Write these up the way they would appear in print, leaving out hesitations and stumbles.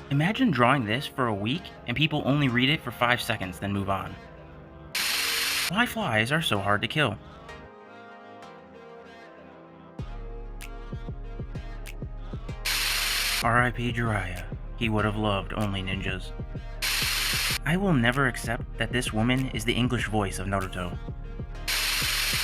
Imagine drawing this for a week and people only read it for 5 seconds then move on. Why flies are so hard to kill? R.I.P. Jiraiya. He would have loved only ninjas. I will never accept that this woman is the English voice of Naruto.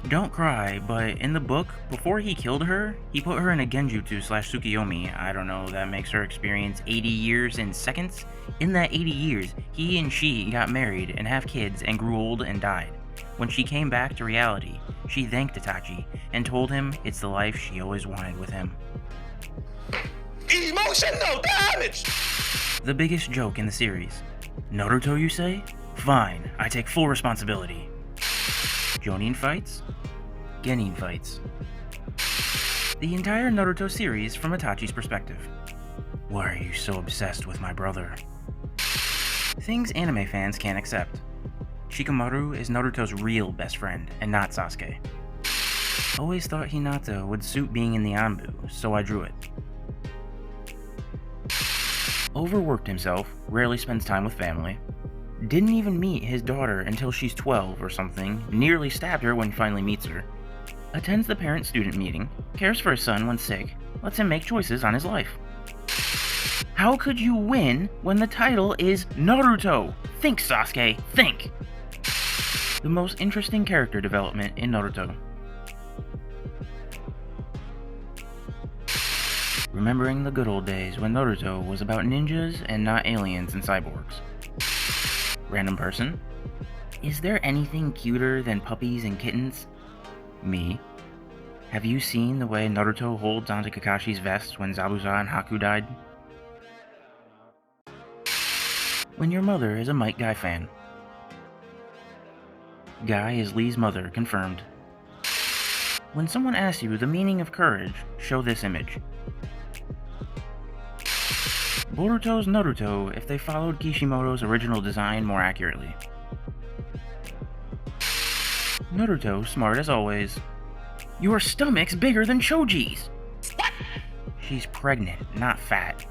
Don't cry, but in the book, before he killed her, he put her in a genjutsu / Tsukiyomi. I don't know, that makes her experience 80 years in seconds. In that 80 years, he and she got married and have kids and grew old and died. When she came back to reality, she thanked Itachi and told him it's the life she always wanted with him. Emotional damage! The biggest joke in the series. Naruto, you say? Fine, I take full responsibility. Jonin fights? Genin fights. The entire Naruto series from Itachi's perspective. Why are you so obsessed with my brother? Things anime fans can't accept. Shikamaru is Naruto's real best friend, and not Sasuke. Always thought Hinata would suit being in the Anbu, so I drew it. Overworked himself, rarely spends time with family. Didn't even meet his daughter until she's 12 or something, nearly stabbed her when he finally meets her. Attends the parent-student meeting, cares for his son when sick, lets him make choices on his life. How could you win when the title is Naruto? Think, Sasuke, think! The most interesting character development in Naruto. Remembering the good old days when Naruto was about ninjas and not aliens and cyborgs. Random person. Is there anything cuter than puppies and kittens? Me. Have you seen the way Naruto holds onto Kakashi's vest when Zabuza and Haku died? When your mother is a Might Guy fan. Guy is Lee's mother, confirmed. When someone asks you the meaning of courage, show this image. Boruto's Naruto if they followed Kishimoto's original design more accurately. Naruto, smart as always. Your stomach's bigger than Choji's! She's pregnant, not fat.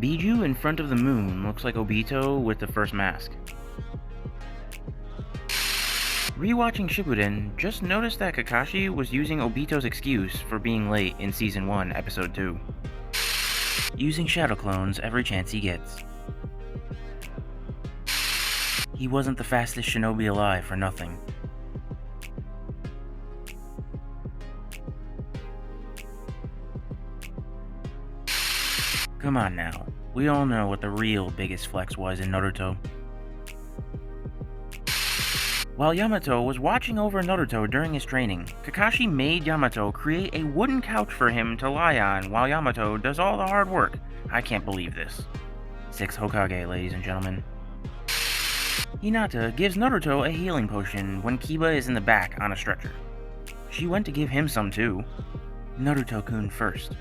Biju in front of the moon looks like Obito with the first mask. Rewatching Shippuden, just noticed that Kakashi was using Obito's excuse for being late in Season 1, Episode 2. Using shadow clones every chance he gets. He wasn't the fastest shinobi alive for nothing. Come on now, we all know what the real biggest flex was in Naruto. While Yamato was watching over Naruto during his training, Kakashi made Yamato create a wooden couch for him to lie on while Yamato does all the hard work. I can't believe this. 6 Hokage, ladies and gentlemen. Hinata gives Naruto a healing potion when Kiba is in the back on a stretcher. She went to give him some too. Naruto-kun first.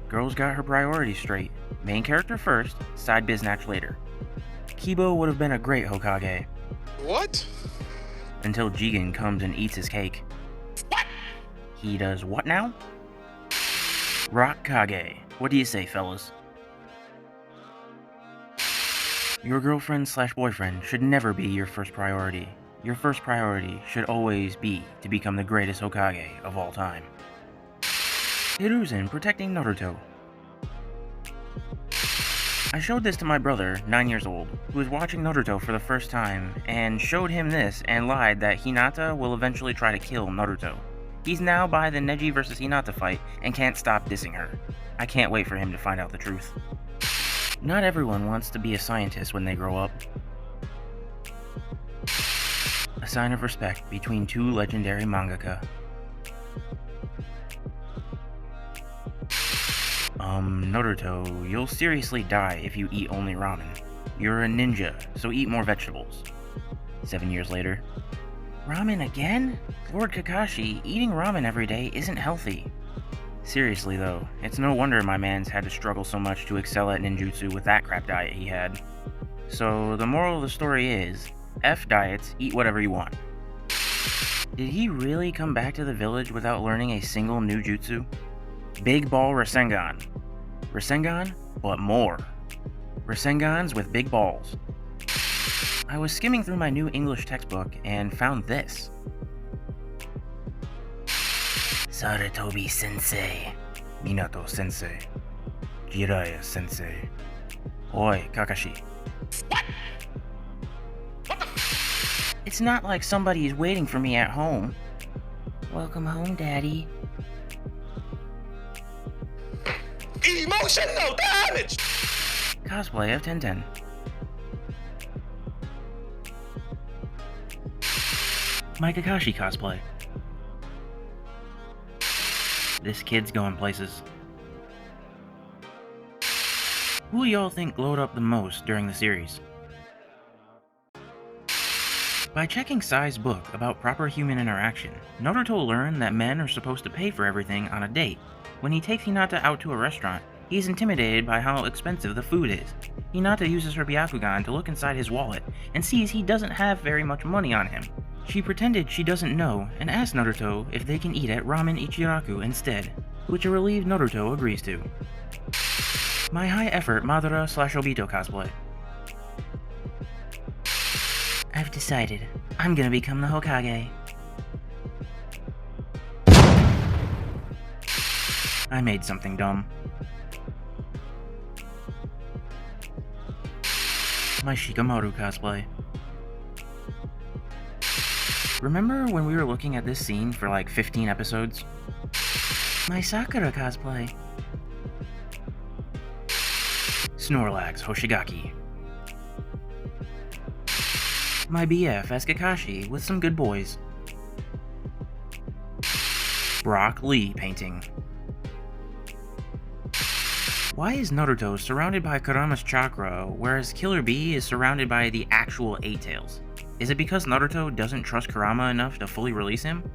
Girl's got her priorities straight. Main character first, side biznatch later. Kiba would have been a great Hokage. What? Until Jigen comes and eats his cake. What? He does what now? Rock Kage. What do you say, fellas? Your girlfriend / boyfriend should never be your first priority. Your first priority should always be to become the greatest Hokage of all time. Hiruzen protecting Naruto. I showed this to my brother, 9 years old, who was watching Naruto for the first time, and showed him this and lied that Hinata will eventually try to kill Naruto. He's now by the Neji vs Hinata fight and can't stop dissing her. I can't wait for him to find out the truth. Not everyone wants to be a scientist when they grow up. A sign of respect between 2 legendary mangaka. Naruto, you'll seriously die if you eat only ramen. You're a ninja, so eat more vegetables. 7 years later. Ramen again? Lord Kakashi, eating ramen every day isn't healthy. Seriously though, it's no wonder my man's had to struggle so much to excel at ninjutsu with that crap diet he had. So the moral of the story is, F diets, eat whatever you want. Did he really come back to the village without learning a single new jutsu? Big Ball Rasengan. Rasengan, but more. Rasengans with big balls. I was skimming through my new English textbook and found this. Saratobi Sensei. Minato Sensei. Jiraiya Sensei. Oi, Kakashi. What? What the? It's not like somebody is waiting for me at home. Welcome home, Daddy. Emotional damage! Cosplay of Tintin. My Kakashi cosplay. This kid's going places. Who y'all think glowed up the most during the series? By checking Sai's book about proper human interaction, Naruto learned that men are supposed to pay for everything on a date. When he takes Hinata out to a restaurant, he is intimidated by how expensive the food is. Hinata uses her Byakugan to look inside his wallet and sees he doesn't have very much money on him. She pretended she doesn't know and asks Naruto if they can eat at Ramen Ichiraku instead, which a relieved Naruto agrees to. My high-effort Madara/Obito cosplay. I've decided. I'm gonna become the Hokage. I made something dumb. My Shikamaru cosplay. Remember when we were looking at this scene for like 15 episodes? My Sakura cosplay. Snorlax Hoshigaki. My BF as Kakashi with some good boys. Brock Lee painting. Why is Naruto surrounded by Kurama's chakra, whereas Killer Bee is surrounded by the actual Eight Tails? Is it because Naruto doesn't trust Kurama enough to fully release him?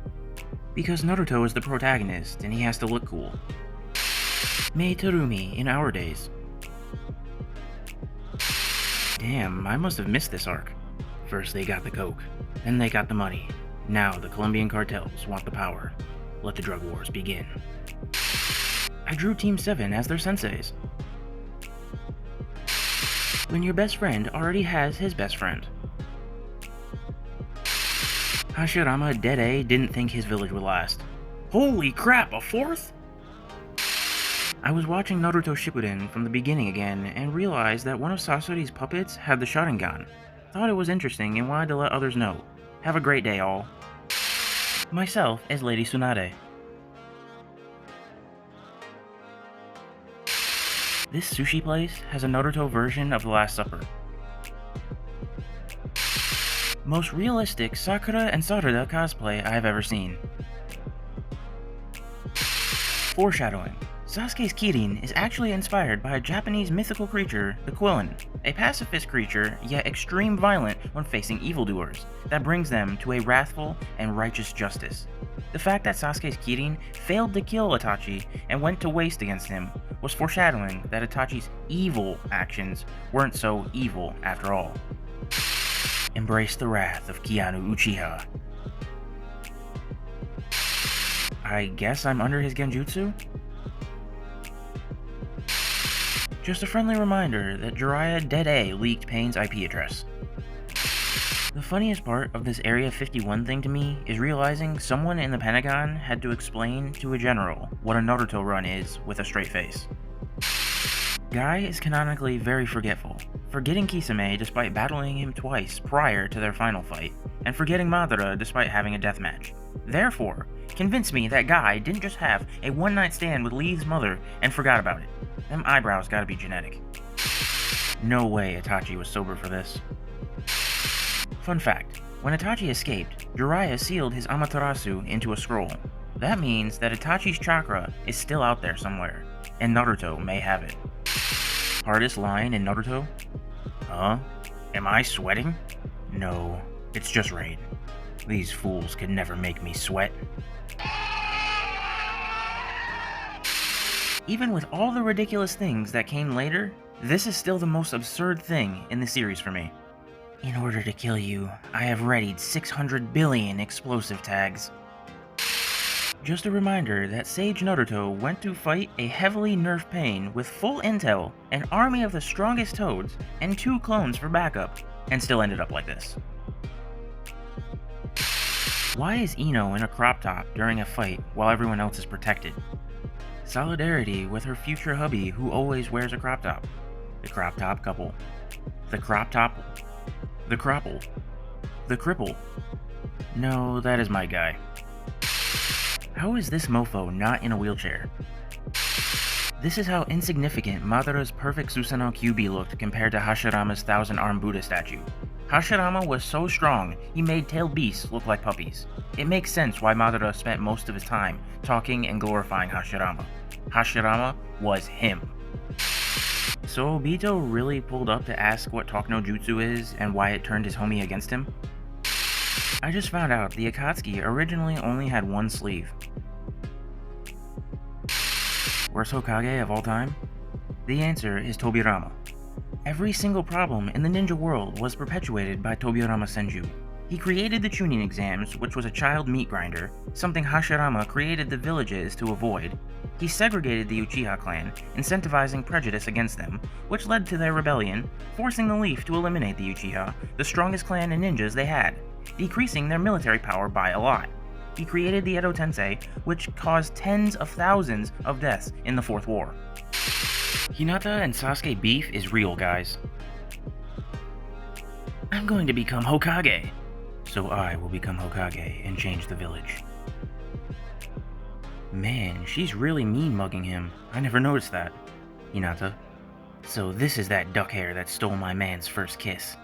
Because Naruto is the protagonist and he has to look cool. Mei Terumi in our days. Damn, I must have missed this arc. First they got the coke, then they got the money. Now the Colombian cartels want the power. Let the drug wars begin. I drew Team 7 as their senseis. When your best friend already has his best friend. Hashirama Dede didn't think his village would last. Holy crap, a fourth? I was watching Naruto Shippuden from the beginning again and realized that one of Sasori's puppets had the Sharingan. Thought it was interesting and wanted to let others know. Have a great day, all. Myself as Lady Tsunade. This sushi place has a Naruto version of the Last Supper. Most realistic Sakura and Sarada cosplay I have ever seen. Foreshadowing. Sasuke's Kirin is actually inspired by a Japanese mythical creature, the Quillen, a pacifist creature yet extreme violent when facing evildoers, that brings them to a wrathful and righteous justice. The fact that Sasuke's Kirin failed to kill Itachi and went to waste against him was foreshadowing that Itachi's evil actions weren't so evil after all. Embrace the wrath of Keanu Uchiha. I guess I'm under his genjutsu? Just a friendly reminder that Jiraiya Dede leaked Pain's IP address. The funniest part of this Area 51 thing to me is realizing someone in the Pentagon had to explain to a general what a Naruto run is with a straight face. Guy is canonically very forgetful, forgetting Kisame despite battling him twice prior to their final fight, and forgetting Madara despite having a deathmatch. Therefore, convince me that Guy didn't just have a one-night stand with Lee's mother and forgot about it. Them eyebrows gotta be genetic. No way Itachi was sober for this. Fun fact, when Itachi escaped, Jiraiya sealed his Amaterasu into a scroll. That means that Itachi's chakra is still out there somewhere, and Naruto may have it. Hardest line in Naruto? Huh? Am I sweating? No, it's just rain. These fools could never make me sweat. Even with all the ridiculous things that came later, This is still the most absurd thing in the series for me. In order to kill you, I have readied 600 billion explosive tags. Just a reminder that Sage Naruto went to fight a heavily nerfed Pain with full intel, an army of the strongest toads, and 2 clones for backup, and still ended up like this. Why is Ino in a crop top during a fight while everyone else is protected? Solidarity with her future hubby who always wears a crop top. The crop top couple. The crop top. The cropple. The cripple. No, that is my guy. How is this mofo not in a wheelchair? This is how insignificant Madara's perfect Susanoo QB looked compared to Hashirama's 1,000-arm Buddha statue. Hashirama was so strong, he made tailed beasts look like puppies. It makes sense why Madara spent most of his time talking and glorifying Hashirama. Hashirama was him. So Obito really pulled up to ask what Talk no Jutsu is and why it turned his homie against him? I just found out the Akatsuki originally only had one sleeve. Worst Hokage of all time? The answer is Tobirama. Every single problem in the ninja world was perpetuated by Tobirama Senju. He created the Chunin exams, which was a child meat grinder, something Hashirama created the villages to avoid. He segregated the Uchiha clan, incentivizing prejudice against them, which led to their rebellion, forcing the Leaf to eliminate the Uchiha, the strongest clan in ninjas they had, decreasing their military power by a lot. He created the Edo Tensei, which caused tens of thousands of deaths in the Fourth War. Hinata and Sasuke beef is real, guys. I'm going to become Hokage. So I will become Hokage and change the village. Man, she's really mean mugging him. I never noticed that. Hinata. So this is that duck hair that stole my man's first kiss.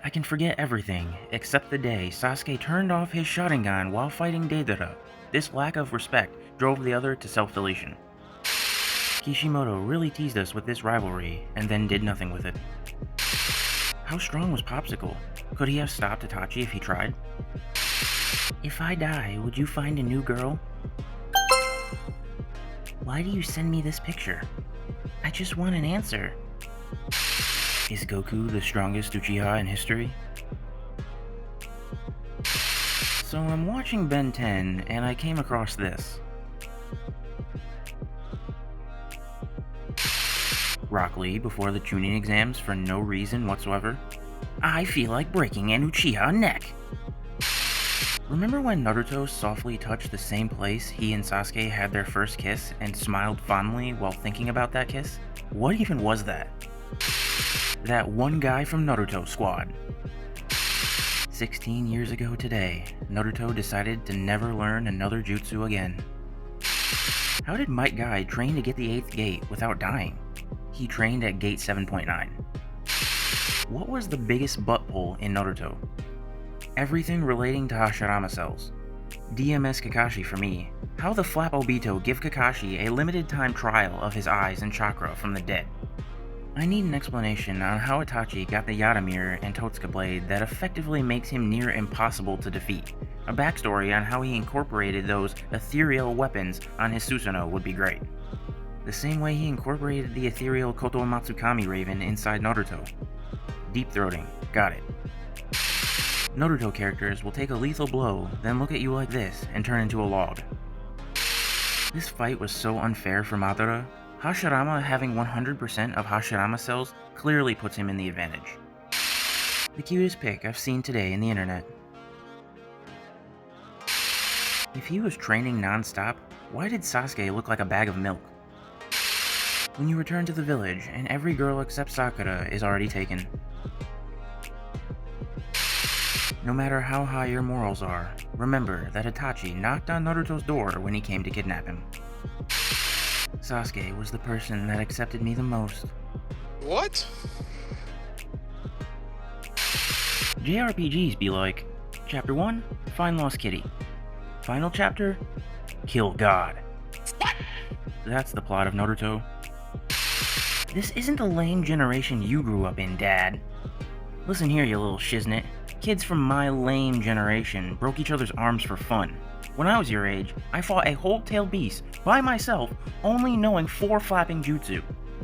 I can forget everything, except the day Sasuke turned off his Sharingan while fighting Deidara. This lack of respect drove the other to self-deletion. Kishimoto really teased us with this rivalry, and then did nothing with it. How strong was Popsicle? Could he have stopped Itachi if he tried? If I die, would you find a new girl? Why do you send me this picture? I just want an answer. Is Goku the strongest Uchiha in history? So I'm watching Ben 10 and I came across this. Rock Lee before the Chunin exams for no reason whatsoever. I feel like breaking an Uchiha neck. Remember when Naruto softly touched the same place he and Sasuke had their first kiss and smiled fondly while thinking about that kiss? What even was that? That one guy from Naruto Squad. 16 years ago today, Naruto decided to never learn another jutsu again. How did Might Guy train to get the 8th gate without dying? He trained at gate 7.9. What was the biggest butt pull in Naruto? Everything relating to Hashirama cells. DMS Kakashi for me. How the Flap Obito give Kakashi a limited time trial of his eyes and chakra from the dead? I need an explanation on how Itachi got the Yaramir and Totsuka blade that effectively makes him near impossible to defeat. A backstory on how he incorporated those ethereal weapons on his Susanoo would be great. The same way he incorporated the ethereal Koto Matsukami Raven inside Naruto. Deep throating, got it. Naruto characters will take a lethal blow, then look at you like this and turn into a log. This fight was so unfair for Madara. Hashirama having 100% of Hashirama cells clearly puts him in the advantage. The cutest pic I've seen today in the internet. If he was training non-stop, why did Sasuke look like a bag of milk? When you return to the village and every girl except Sakura is already taken. No matter how high your morals are, remember that Itachi knocked on Naruto's door when he came to kidnap him. Sasuke was the person that accepted me the most. What? JRPGs be like, Chapter 1, find Lost Kitty. Final chapter, kill God. What? That's the plot of Naruto. This isn't the lame generation you grew up in, Dad. Listen here, you little shiznit. Kids from my lame generation broke each other's arms for fun. When I was your age, I fought a whole tailed beast by myself, only knowing 4 flapping jutsu.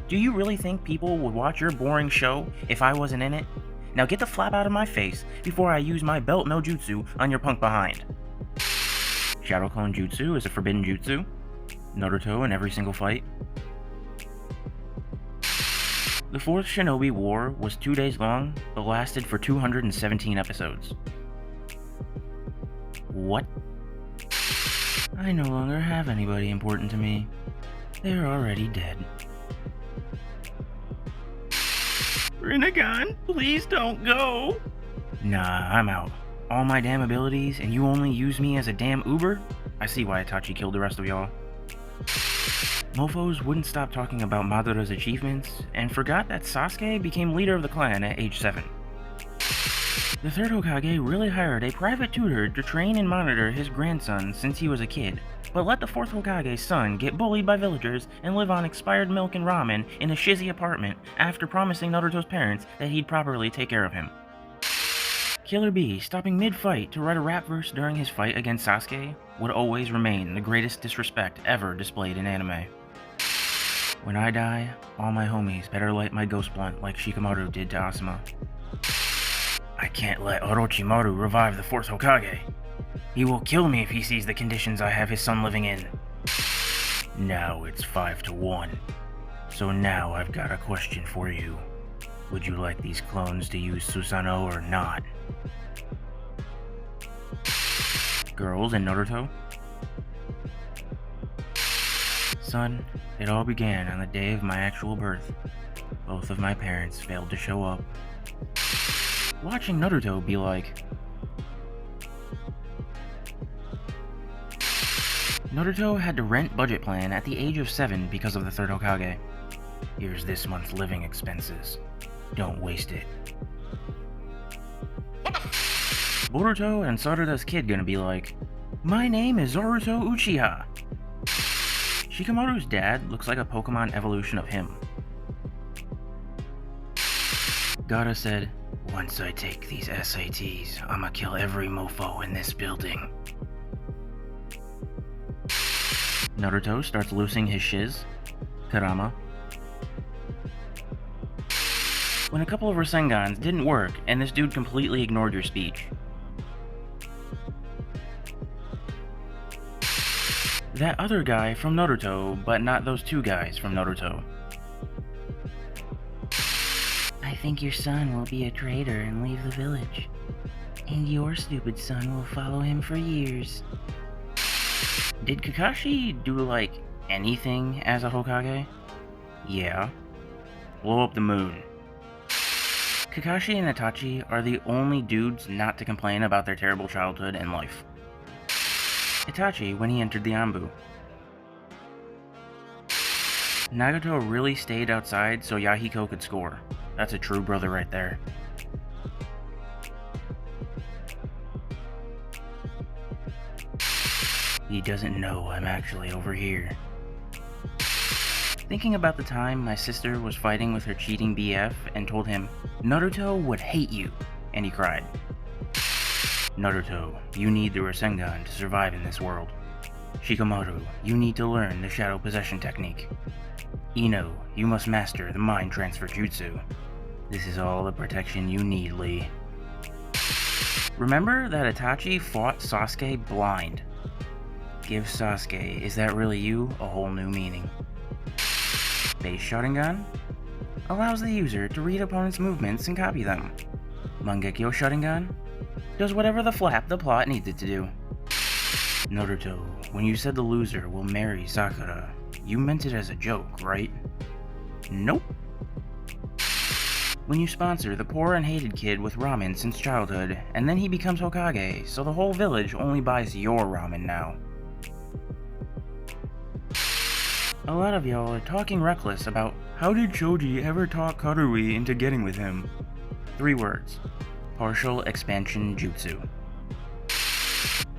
Do you really think people would watch your boring show if I wasn't in it? Now get the flap out of my face before I use my belt no jutsu on your punk behind. Shadow Clone Jutsu is a forbidden jutsu. Naruto in every single fight. The Fourth Shinobi War was 2 days long, but lasted for 217 episodes. What? I no longer have anybody important to me. They're already dead. Rinnegan, please don't go! Nah, I'm out. All my damn abilities, and you only use me as a damn Uber? I see why Itachi killed the rest of y'all. Mofos wouldn't stop talking about Madara's achievements, and forgot that Sasuke became leader of the clan at age 7. The third Hokage really hired a private tutor to train and monitor his grandson since he was a kid, but let the fourth Hokage's son get bullied by villagers and live on expired milk and ramen in a shizzy apartment after promising Naruto's parents that he'd properly take care of him. Killer Bee stopping mid-fight to write a rap verse during his fight against Sasuke would always remain the greatest disrespect ever displayed in anime. When I die, all my homies better light my ghost blunt like Shikamaru did to Asuma. I can't let Orochimaru revive the fourth Hokage. He will kill me if he sees the conditions I have his son living in. Now it's 5-1. So now I've got a question for you. Would you like these clones to use Susanoo or not? Girls in Naruto? Son, it all began on the day of my actual birth. Both of my parents failed to show up. Watching Naruto be like... Naruto had to rent budget plan at the age of 7 because of the third Hokage. Here's this month's living expenses. Don't waste it. Boruto and Sarada's kid gonna be like, my name is Zoruto Uchiha. Shikamaru's dad looks like a Pokemon evolution of him. Gaara said, once I take these SATs, I'ma kill every mofo in this building. Naruto starts loosing his shiz. Kurama. When a couple of Rasengans didn't work and this dude completely ignored your speech. That other guy from Naruto, but not those two guys from Naruto. I think your son will be a traitor and leave the village. And your stupid son will follow him for years. Did Kakashi do, like, anything as a Hokage? Yeah. Blow up the moon. Kakashi and Itachi are the only dudes not to complain about their terrible childhood and life. Itachi when he entered the Anbu. Nagato really stayed outside so Yahiko could score. That's a true brother right there. He doesn't know I'm actually over here. Thinking about the time my sister was fighting with her cheating BF and told him, Naruto would hate you, and he cried. Naruto, you need the Rasengan to survive in this world. Shikamaru, you need to learn the shadow possession technique. Ino, you must master the mind transfer jutsu. This is all the protection you need, Lee. Remember that Itachi fought Sasuke blind. Give Sasuke, is that really you, a whole new meaning. Base Sharingan allows the user to read opponent's movements and copy them. Mangekyo Sharingan does whatever the flap the plot needs it to do. Naruto, when you said the loser will marry Sakura, you meant it as a joke, right? Nope. When you sponsor the poor and hated kid with ramen since childhood, and then he becomes Hokage, so the whole village only buys your ramen now. A lot of y'all are talking reckless about how did Choji ever talk Karui into getting with him? 3 words. Partial expansion jutsu.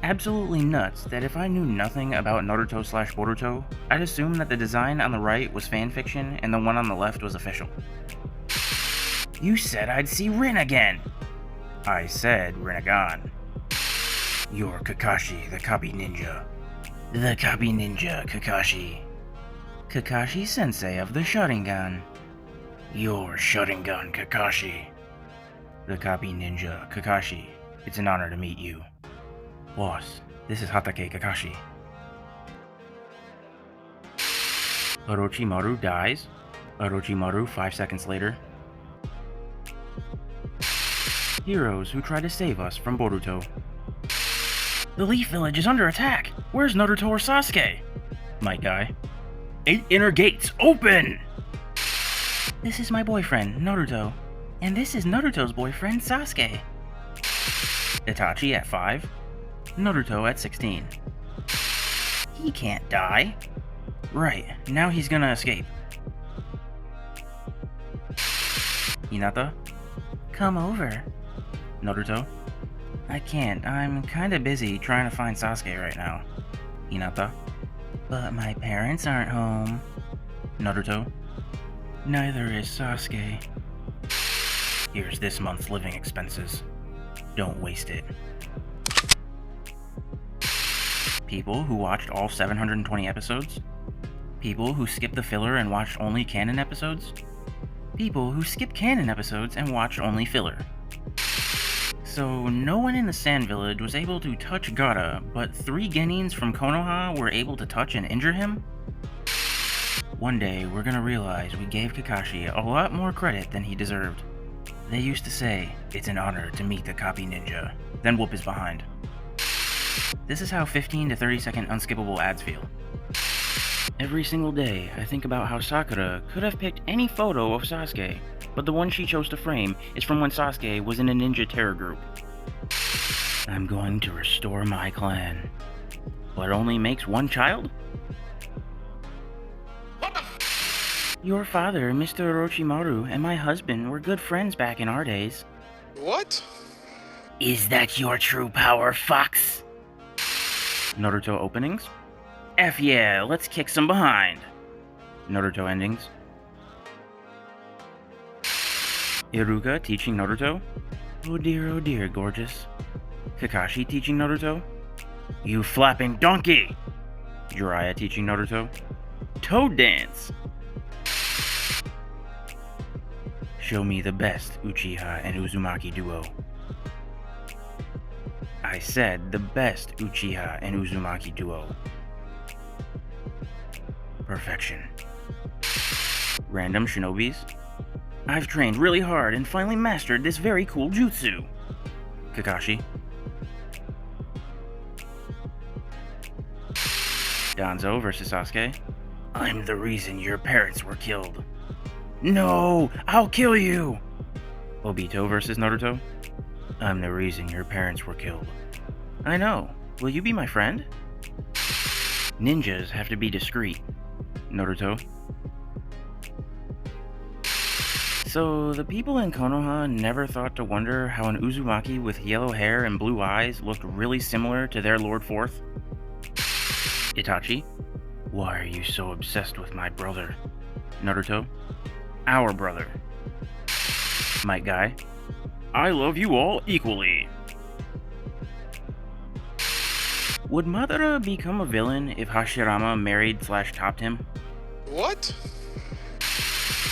Absolutely nuts that if I knew nothing about Naruto/Boruto, I'd assume that the design on the right was fanfiction and the one on the left was official. You said I'd see Rin again! I said Rinnegan. You're Kakashi, the copy ninja. The copy ninja, Kakashi. Kakashi Sensei of the Sharingan. Your Sharingan, Kakashi. The copy ninja, Kakashi. It's an honor to meet you. Boss, this is Hatake Kakashi. Orochimaru dies. Orochimaru 5 seconds later. Heroes who try to save us from Boruto. The Leaf Village is under attack! Where's Naruto or Sasuke? Might Guy. 8 inner gates, open! This is my boyfriend, Naruto. And this is Naruto's boyfriend, Sasuke. Itachi at 5. Naruto at 16. He can't die. Right, now he's gonna escape. Hinata. Come over. Naruto. I can't, I'm kinda busy trying to find Sasuke right now. Hinata. But my parents aren't home. Naruto. Neither is Sasuke. Here's this month's living expenses. Don't waste it. People who watched all 720 episodes? People who skipped the filler and watched only canon episodes? People who skipped canon episodes and watched only filler. So no one in the Sand Village was able to touch Gaara, but 3 Genins from Konoha were able to touch and injure him? One day, we're gonna realize we gave Kakashi a lot more credit than he deserved. They used to say, it's an honor to meet the copy ninja, then whoop his behind. This is how 15 to 30 second unskippable ads feel. Every single day, I think about how Sakura could have picked any photo of Sasuke, but the one she chose to frame is from when Sasuke was in a ninja terror group. I'm going to restore my clan. But it only makes 1 child? Your father, Mr. Orochimaru, and my husband were good friends back in our days. What? Is that your true power, Fox? Naruto openings? F yeah, let's kick some behind. Naruto endings. Iruka teaching Naruto? Oh dear, gorgeous. Kakashi teaching Naruto? You flapping donkey! Jiraiya teaching Naruto? Toad dance! Show me the best Uchiha and Uzumaki duo. I said the best Uchiha and Uzumaki duo. Perfection. Random shinobis? I've trained really hard and finally mastered this very cool jutsu. Kakashi. Danzo versus Sasuke. I'm the reason your parents were killed. No! I'll kill you! Obito versus Naruto. I'm the reason your parents were killed. I know. Will you be my friend? Ninjas have to be discreet. Naruto. So, the people in Konoha never thought to wonder how an Uzumaki with yellow hair and blue eyes looked really similar to their Lord Fourth? Itachi. Why are you so obsessed with my brother? Naruto. Our brother. Might Guy. I love you all equally. Would Madara become a villain if Hashirama married/topped him? What?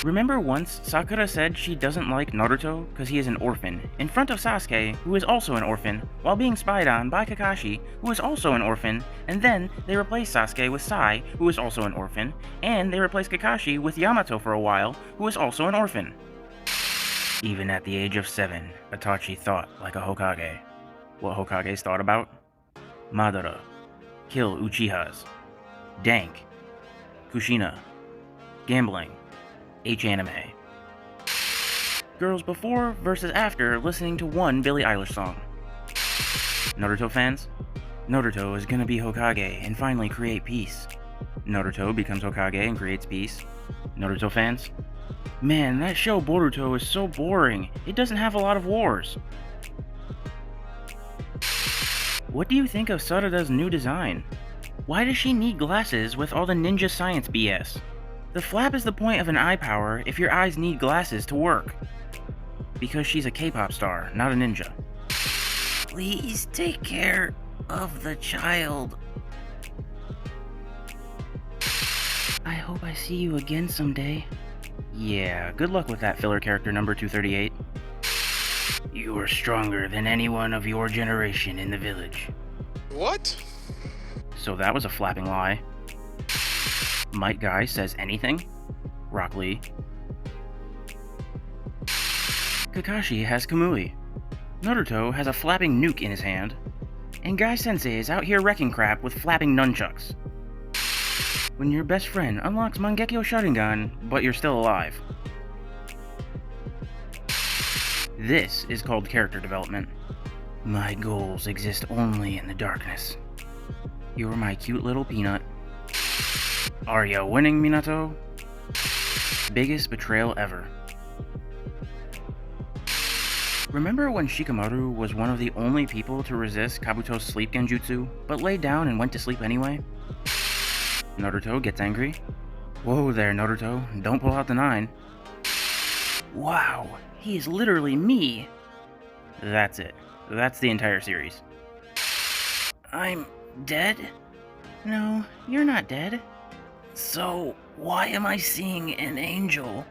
Remember once, Sakura said she doesn't like Naruto because he is an orphan, in front of Sasuke, who is also an orphan, while being spied on by Kakashi, who is also an orphan, and then they replaced Sasuke with Sai, who is also an orphan, and they replaced Kakashi with Yamato for a while, who is also an orphan. Even at the age of 7, Itachi thought like a Hokage. What Hokages thought about? Madara. Kill Uchihas. Dank. Kushina. Gambling. H-anime. Girls before versus after listening to one Billie Eilish song. Naruto fans? Naruto is gonna be Hokage and finally create peace. Naruto becomes Hokage and creates peace. Naruto fans? Man, that show Boruto is so boring. It doesn't have a lot of wars. What do you think of Sarada's new design? Why does she need glasses with all the ninja science BS? The flap is the point of an eye power if your eyes need glasses to work. Because she's a K-pop star, not a ninja. Please take care of the child. I hope I see you again someday. Yeah, good luck with that filler character number 238. You are stronger than anyone of your generation in the village. What? So that was a flapping lie. Might Guy says anything? Rock Lee. Kakashi has Kamui. Naruto has a flapping nuke in his hand. And Guy Sensei is out here wrecking crap with flapping nunchucks. When your best friend unlocks Mangekyo Sharingan, but you're still alive. This is called character development. My goals exist only in the darkness. You're my cute little peanut. Are ya winning, Minato? Biggest betrayal ever. Remember when Shikamaru was one of the only people to resist Kabuto's sleep genjutsu, but laid down and went to sleep anyway? Naruto gets angry. Whoa there, Naruto, don't pull out the 9. Wow, he is literally me. That's it. That's the entire series. I'm dead? No, you're not dead. So, why am I seeing an angel?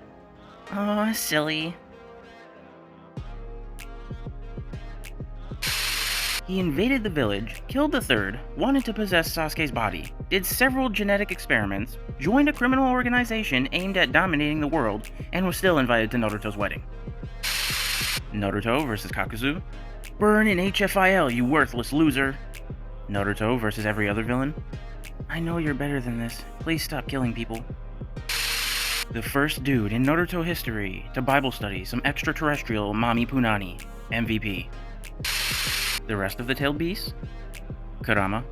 Aw, silly. He invaded the village, killed the third, wanted to possess Sasuke's body, did several genetic experiments, joined a criminal organization aimed at dominating the world, and was still invited to Naruto's wedding. Naruto vs. Kakuzu. Burn in HFIL, you worthless loser. Naruto versus every other villain. I know you're better than this. Please stop killing people. The first dude in Naruto history to Bible study some extraterrestrial Mami Punani. MVP. The rest of the tailed beasts? Kurama.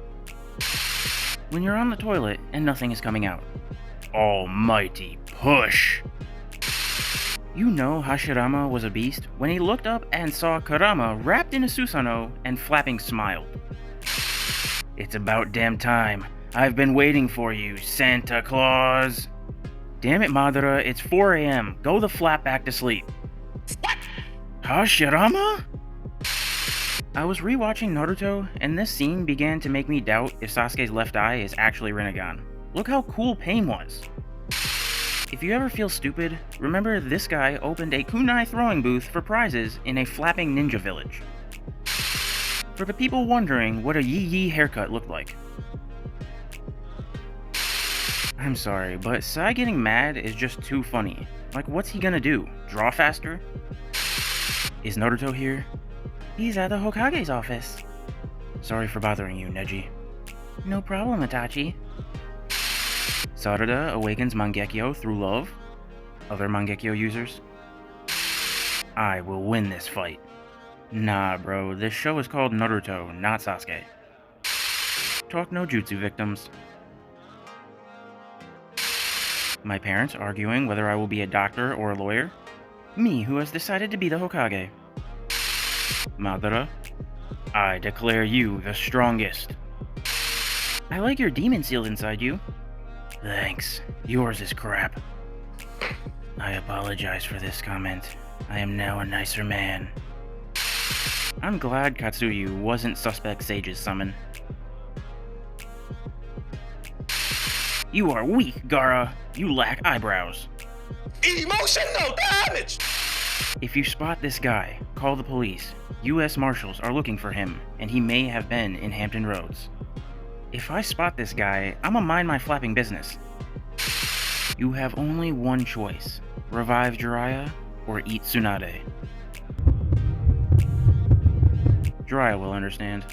When you're on the toilet and nothing is coming out. Almighty push! You know Hashirama was a beast when he looked up and saw Kurama wrapped in a Susanoo and flapping smiled. It's about damn time. I've been waiting for you, Santa Claus. Damn it, Madara, it's 4 a.m. Go the flap back to sleep. What? Hashirama? I was rewatching Naruto, and this scene began to make me doubt if Sasuke's left eye is actually Rinnegan. Look how cool Pain was. If you ever feel stupid, remember this guy opened a kunai throwing booth for prizes in a flapping ninja village. For the people wondering what a yee haircut looked like. I'm sorry, but Sai getting mad is just too funny. Like, what's he gonna do? Draw faster? Is Naruto here? He's at the Hokage's office. Sorry for bothering you, Neji. No problem, Itachi. Sarada awakens Mangekyo through love. Other Mangekyo users. I will win this fight. Nah, bro, this show is called Naruto, not Sasuke. Talk no jutsu victims. My parents arguing whether I will be a doctor or a lawyer. Me, who has decided to be the Hokage. Madara, I declare you the strongest. I like your demon sealed inside you. Thanks. Yours is crap. I apologize for this comment. I am now a nicer man. I'm glad Katsuyu wasn't Suspect Sage's summon. You are weak, Gaara. You lack eyebrows. Emotional damage! If you spot this guy, call the police. U.S. Marshals are looking for him, and he may have been in Hampton Roads. If I spot this guy, I'ma mind my flapping business. You have only one choice. Revive Jiraiya, or eat Tsunade. Jiraiya will understand.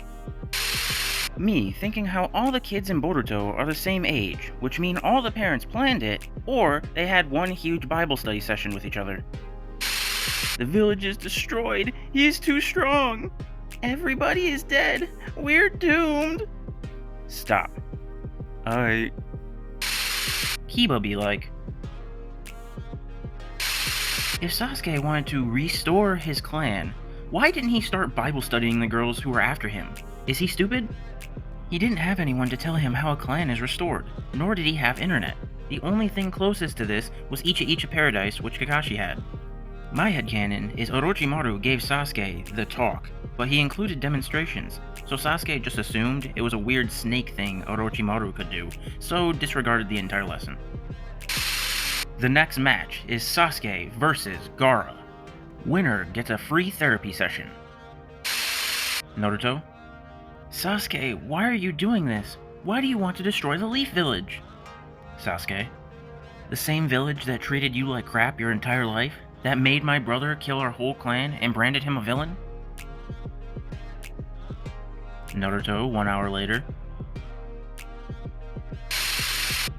Me thinking how all the kids in Boruto are the same age, which mean all the parents planned it, or they had one huge Bible study session with each other. The village is destroyed. He is too strong. Everybody is dead. We're doomed. Stop. Kiba be like, if Sasuke wanted to restore his clan, why didn't he start Bible studying the girls who were after him? Is he stupid? He didn't have anyone to tell him how a clan is restored, nor did he have internet. The only thing closest to this was Icha Icha Paradise, which Kakashi had. My headcanon is Orochimaru gave Sasuke the talk, but he included demonstrations, so Sasuke just assumed it was a weird snake thing Orochimaru could do, so disregarded the entire lesson. The next match is Sasuke versus Gaara. Winner gets a free therapy session. Naruto: Sasuke, why are you doing this? Why do you want to destroy the Leaf Village? Sasuke: the same village that treated you like crap your entire life? That made my brother kill our whole clan and branded him a villain? Naruto, 1 hour later.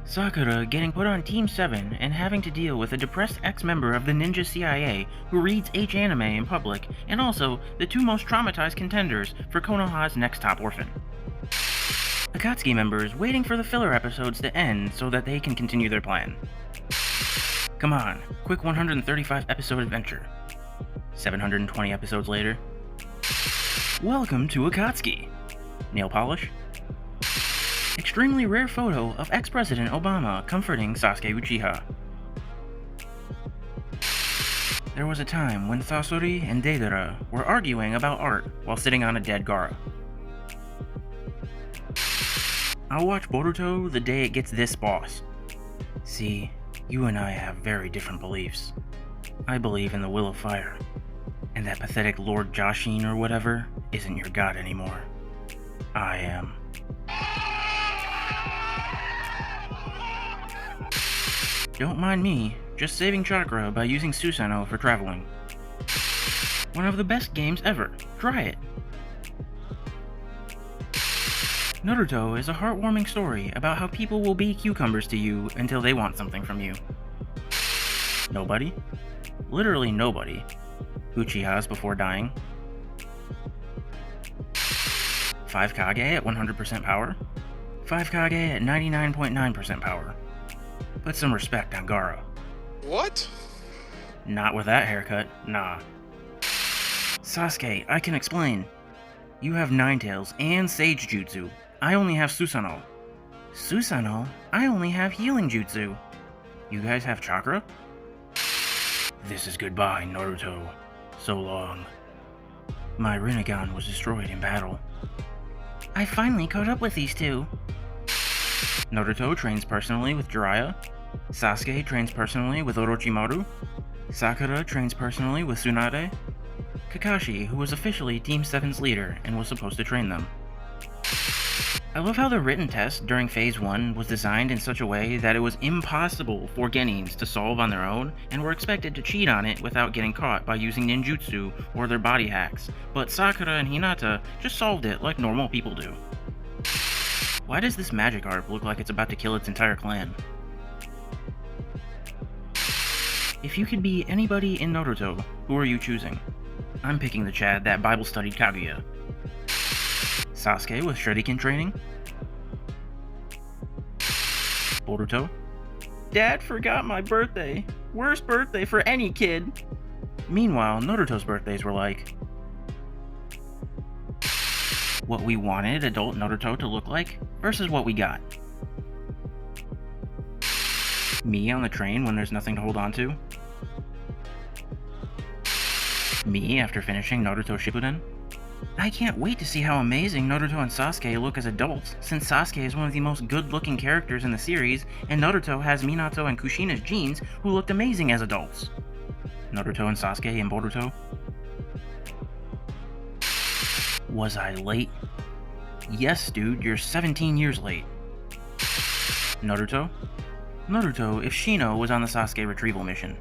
Sakura getting put on Team 7 and having to deal with a depressed ex-member of the Ninja CIA who reads H-anime in public, and also the two most traumatized contenders for Konoha's next top orphan. Akatsuki members waiting for the filler episodes to end so that they can continue their plan. Come on, quick 135 episode adventure. 720 episodes later. Welcome to Akatsuki. Nail polish. Extremely rare photo of ex-President Obama comforting Sasuke Uchiha. There was a time when Sasori and Deidara were arguing about art while sitting on a dead Gaara. I'll watch Boruto the day it gets this boss. See, you and I have very different beliefs. I believe in the will of fire, and that pathetic Lord Joshin or whatever isn't your god anymore. I am. Don't mind me, just saving chakra by using Susanoo for traveling. One of the best games ever. Try it. Naruto is a heartwarming story about how people will be cucumbers to you until they want something from you. Nobody? Literally nobody. Uchihas before dying. 5 Kage at 100% power. 5 Kage at 99.9% power. Put some respect on Gaara. What? Not with that haircut, nah. Sasuke, I can explain. You have Nine Tails and Sage Jutsu. I only have Susanoo. Susanoo? I only have Healing Jutsu. You guys have chakra? This is goodbye, Naruto. So long. My Rinnegan was destroyed in battle. I finally caught up with these two. Naruto trains personally with Jiraiya. Sasuke trains personally with Orochimaru. Sakura trains personally with Tsunade. Kakashi, who was officially Team 7's leader and was supposed to train them. I love how the written test during Phase 1 was designed in such a way that it was impossible for Genins to solve on their own and were expected to cheat on it without getting caught by using ninjutsu or their body hacks, but Sakura and Hinata just solved it like normal people do. Why does this magic art look like it's about to kill its entire clan? If you could be anybody in Naruto, who are you choosing? I'm picking the Chad that Bible studied Kaguya. Sasuke with Shuriken training. Boruto. Dad forgot my birthday. Worst birthday for any kid. Meanwhile, Naruto's birthdays were like what we wanted adult Naruto to look like versus what we got. Me on the train when there's nothing to hold on to. Me after finishing Naruto Shippuden. I can't wait to see how amazing Naruto and Sasuke look as adults, since Sasuke is one of the most good-looking characters in the series, and Naruto has Minato and Kushina's genes, who looked amazing as adults. Naruto and Sasuke and Boruto. Was I late? Yes, dude, you're 17 years late. Naruto? Naruto if Shino was on the Sasuke retrieval mission.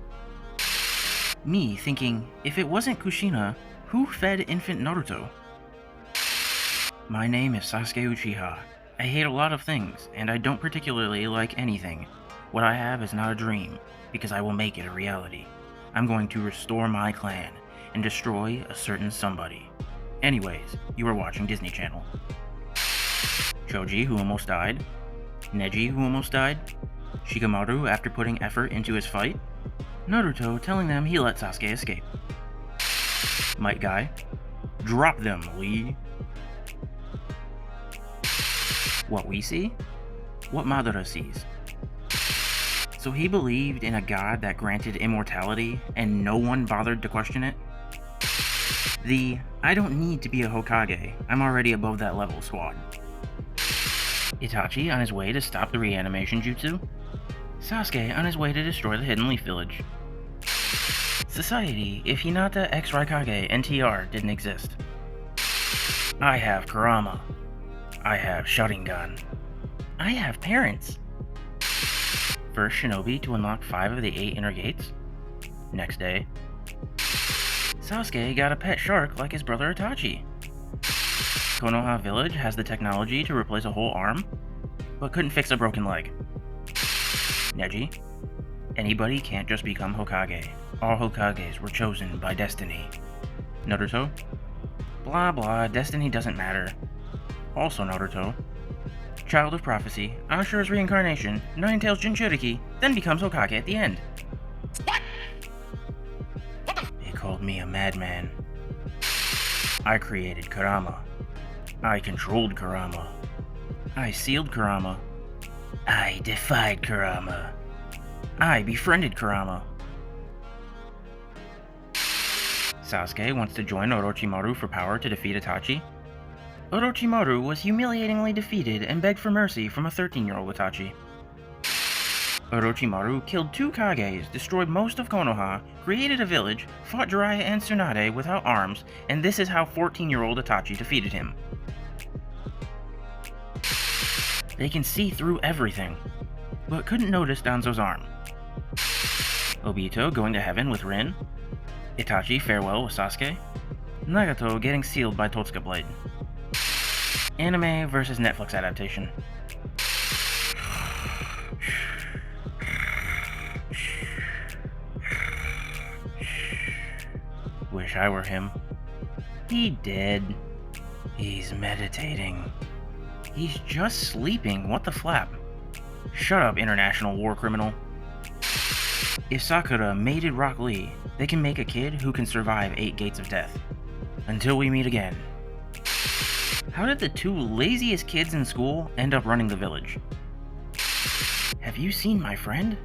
Me thinking, if it wasn't Kushina, who fed infant Naruto? My name is Sasuke Uchiha. I hate a lot of things, and I don't particularly like anything. What I have is not a dream, because I will make it a reality. I'm going to restore my clan, and destroy a certain somebody. Anyways, you are watching Disney Channel. Choji, who almost died. Neji, who almost died. Shikamaru after putting effort into his fight. Naruto telling them he let Sasuke escape. Might Guy. Drop them, Lee. What we see? What Madara sees. So he believed in a god that granted immortality, and no one bothered to question it? The, I don't need to be a Hokage, I'm already above that level squad. Itachi on his way to stop the reanimation jutsu? Sasuke on his way to destroy the Hidden Leaf Village. Society if Hinata x Raikage and TR didn't exist. I have Kurama. I have Sharingan. I have parents. First shinobi to unlock 5 of the 8 inner gates. Next day, Sasuke got a pet shark like his brother Itachi. Konoha Village has the technology to replace a whole arm, but couldn't fix a broken leg. Neji, anybody can't just become Hokage. All Hokages were chosen by destiny. Naruto, blah blah, destiny doesn't matter. Also Naruto, child of prophecy, Ashura's reincarnation, Nine-Tails Jinchuriki, then becomes Hokage at the end. What? They called me a madman. I created Kurama. I controlled Kurama. I sealed Kurama. I defied Kurama. I befriended Kurama. Sasuke wants to join Orochimaru for power to defeat Itachi. Orochimaru was humiliatingly defeated and begged for mercy from a 13-year-old Itachi. Orochimaru killed 2 Kages, destroyed most of Konoha, created a village, fought Jiraiya and Tsunade without arms, and this is how 14-year-old Itachi defeated him. They can see through everything, but couldn't notice Danzo's arm. Obito going to heaven with Rin. Itachi farewell with Sasuke. Nagato getting sealed by Totsuka Blade. Anime versus Netflix adaptation. Wish I were him. He dead. He's meditating. He's just sleeping, what the flap? Shut up, international war criminal. If Sakura mated Rock Lee, they can make a kid who can survive 8 gates of death. Until we meet again. How did the 2 laziest kids in school end up running the village? Have you seen my friend?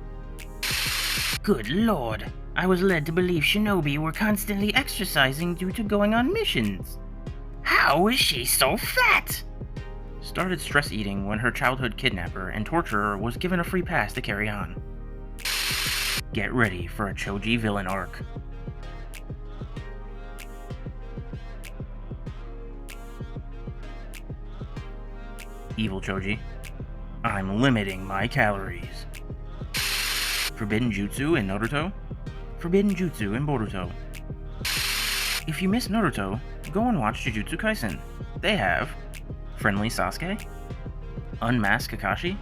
Good lord, I was led to believe shinobi were constantly exercising due to going on missions. How is she so fat? Started stress eating when her childhood kidnapper and torturer was given a free pass to carry on. Get ready for a Choji villain arc. Evil Choji. I'm limiting my calories. Forbidden Jutsu in Naruto. Forbidden Jutsu in Boruto. If you miss Naruto, go and watch Jujutsu Kaisen. They have Friendly Sasuke, Unmasked Kakashi,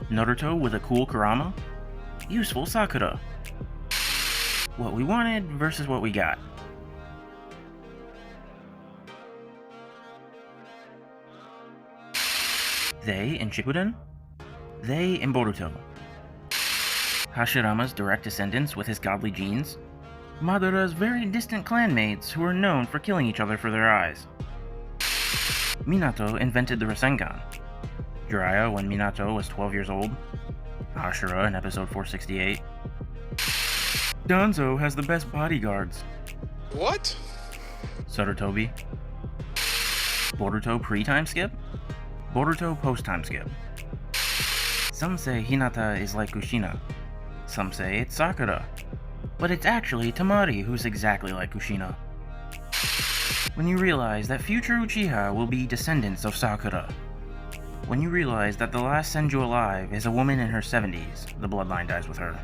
Naruto with a cool Kurama, Useful Sakura. What we wanted versus what we got. They in Shippuden, they in Boruto. Hashirama's direct descendants with his godly genes, Madara's very distant clanmates who are known for killing each other for their eyes. Minato invented the Rasengan. Jiraiya when Minato was 12 years old. Ashura in episode 468. Danzo has the best bodyguards. What? Sarutobi. Boruto pre-time skip? Boruto post-time skip. Some say Hinata is like Kushina. Some say it's Sakura. But it's actually Tamari who's exactly like Kushina. When you realize that future Uchiha will be descendants of Sakura. When you realize that the last Senju alive is a woman in her 70s, the bloodline dies with her.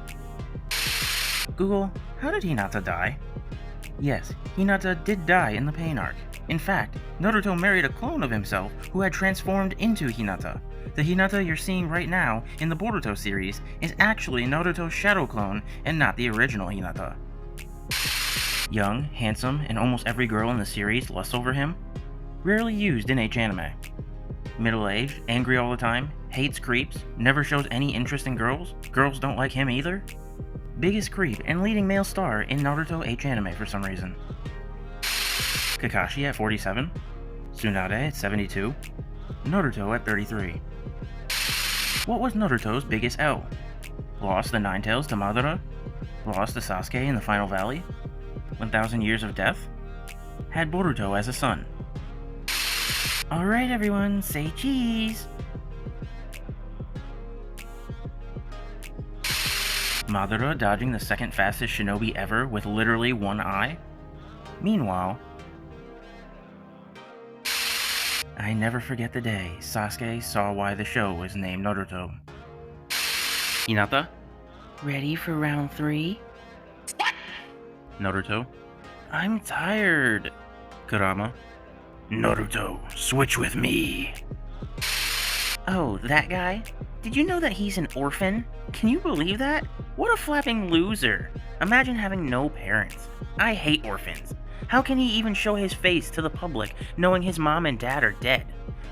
Google, how did Hinata die? Yes, Hinata did die in the Pain arc. In fact, Naruto married a clone of himself who had transformed into Hinata. The Hinata you're seeing right now in the Boruto series is actually Naruto's shadow clone and not the original Hinata. Young, handsome, and almost every girl in the series lusts over him. Rarely used in H anime. Middle-aged, angry all the time, hates creeps, never shows any interest in girls, girls don't like him either. Biggest creep and leading male star in Naruto H anime for some reason. Kakashi at 47, Tsunade at 72, Naruto at 33. What was Naruto's biggest L? Lost the Nine-Tails to Madara? Lost to Sasuke in the Final Valley? 1,000 Years of Death? Had Boruto as a son. Alright everyone, say cheese! Madara dodging the second fastest shinobi ever with literally one eye? Meanwhile, I never forget the day Sasuke saw why the show was named Naruto. Hinata? Ready for round 3? Naruto? I'm tired. Kurama? Naruto, switch with me. Oh, that guy? Did you know that he's an orphan? Can you believe that? What a flapping loser. Imagine having no parents. I hate orphans. How can he even show his face to the public knowing his mom and dad are dead?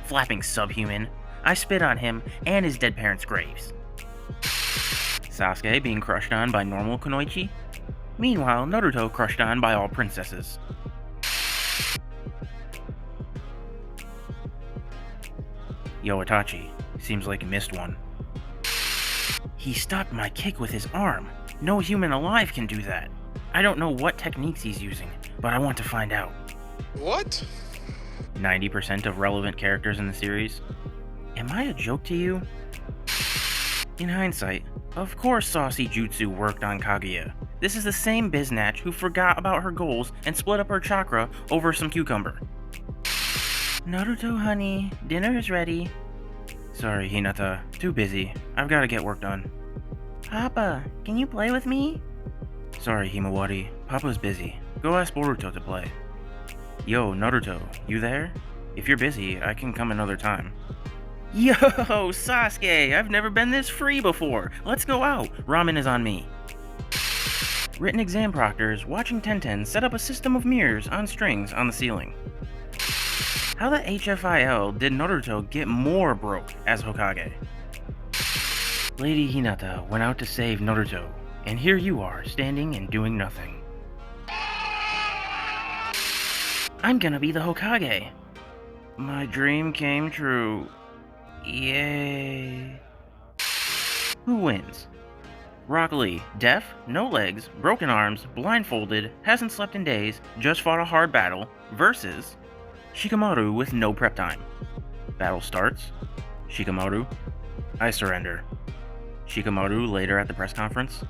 Flapping subhuman. I spit on him and his dead parents' graves. Sasuke being crushed on by normal kunoichi? Meanwhile, Naruto crushed on by all princesses. Yo, Itachi, seems like you missed one. He stopped my kick with his arm. No human alive can do that. I don't know what techniques he's using, but I want to find out. What? 90% of relevant characters in the series? Am I a joke to you? In hindsight, of course Saucy Jutsu worked on Kaguya. This is the same biznatch who forgot about her goals and split up her chakra over some cucumber. Naruto honey, dinner is ready. Sorry Hinata, too busy. I've gotta get work done. Papa, can you play with me? Sorry Himawari, Papa's busy. Go ask Boruto to play. Yo, Naruto, you there? If you're busy, I can come another time. Yo, Sasuke, I've never been this free before. Let's go out. Ramen is on me. Written exam proctors watching Tenten set up a system of mirrors on strings on the ceiling. How the HFIL did Naruto get more broke as Hokage? Lady Hinata went out to save Naruto, and here you are, standing and doing nothing. I'm gonna be the Hokage. My dream came true. Yay. Who wins? Rock Lee, deaf, no legs, broken arms, blindfolded, hasn't slept in days, just fought a hard battle, versus Shikamaru with no prep time. Battle starts. Shikamaru, I surrender. Shikamaru later at the press conference.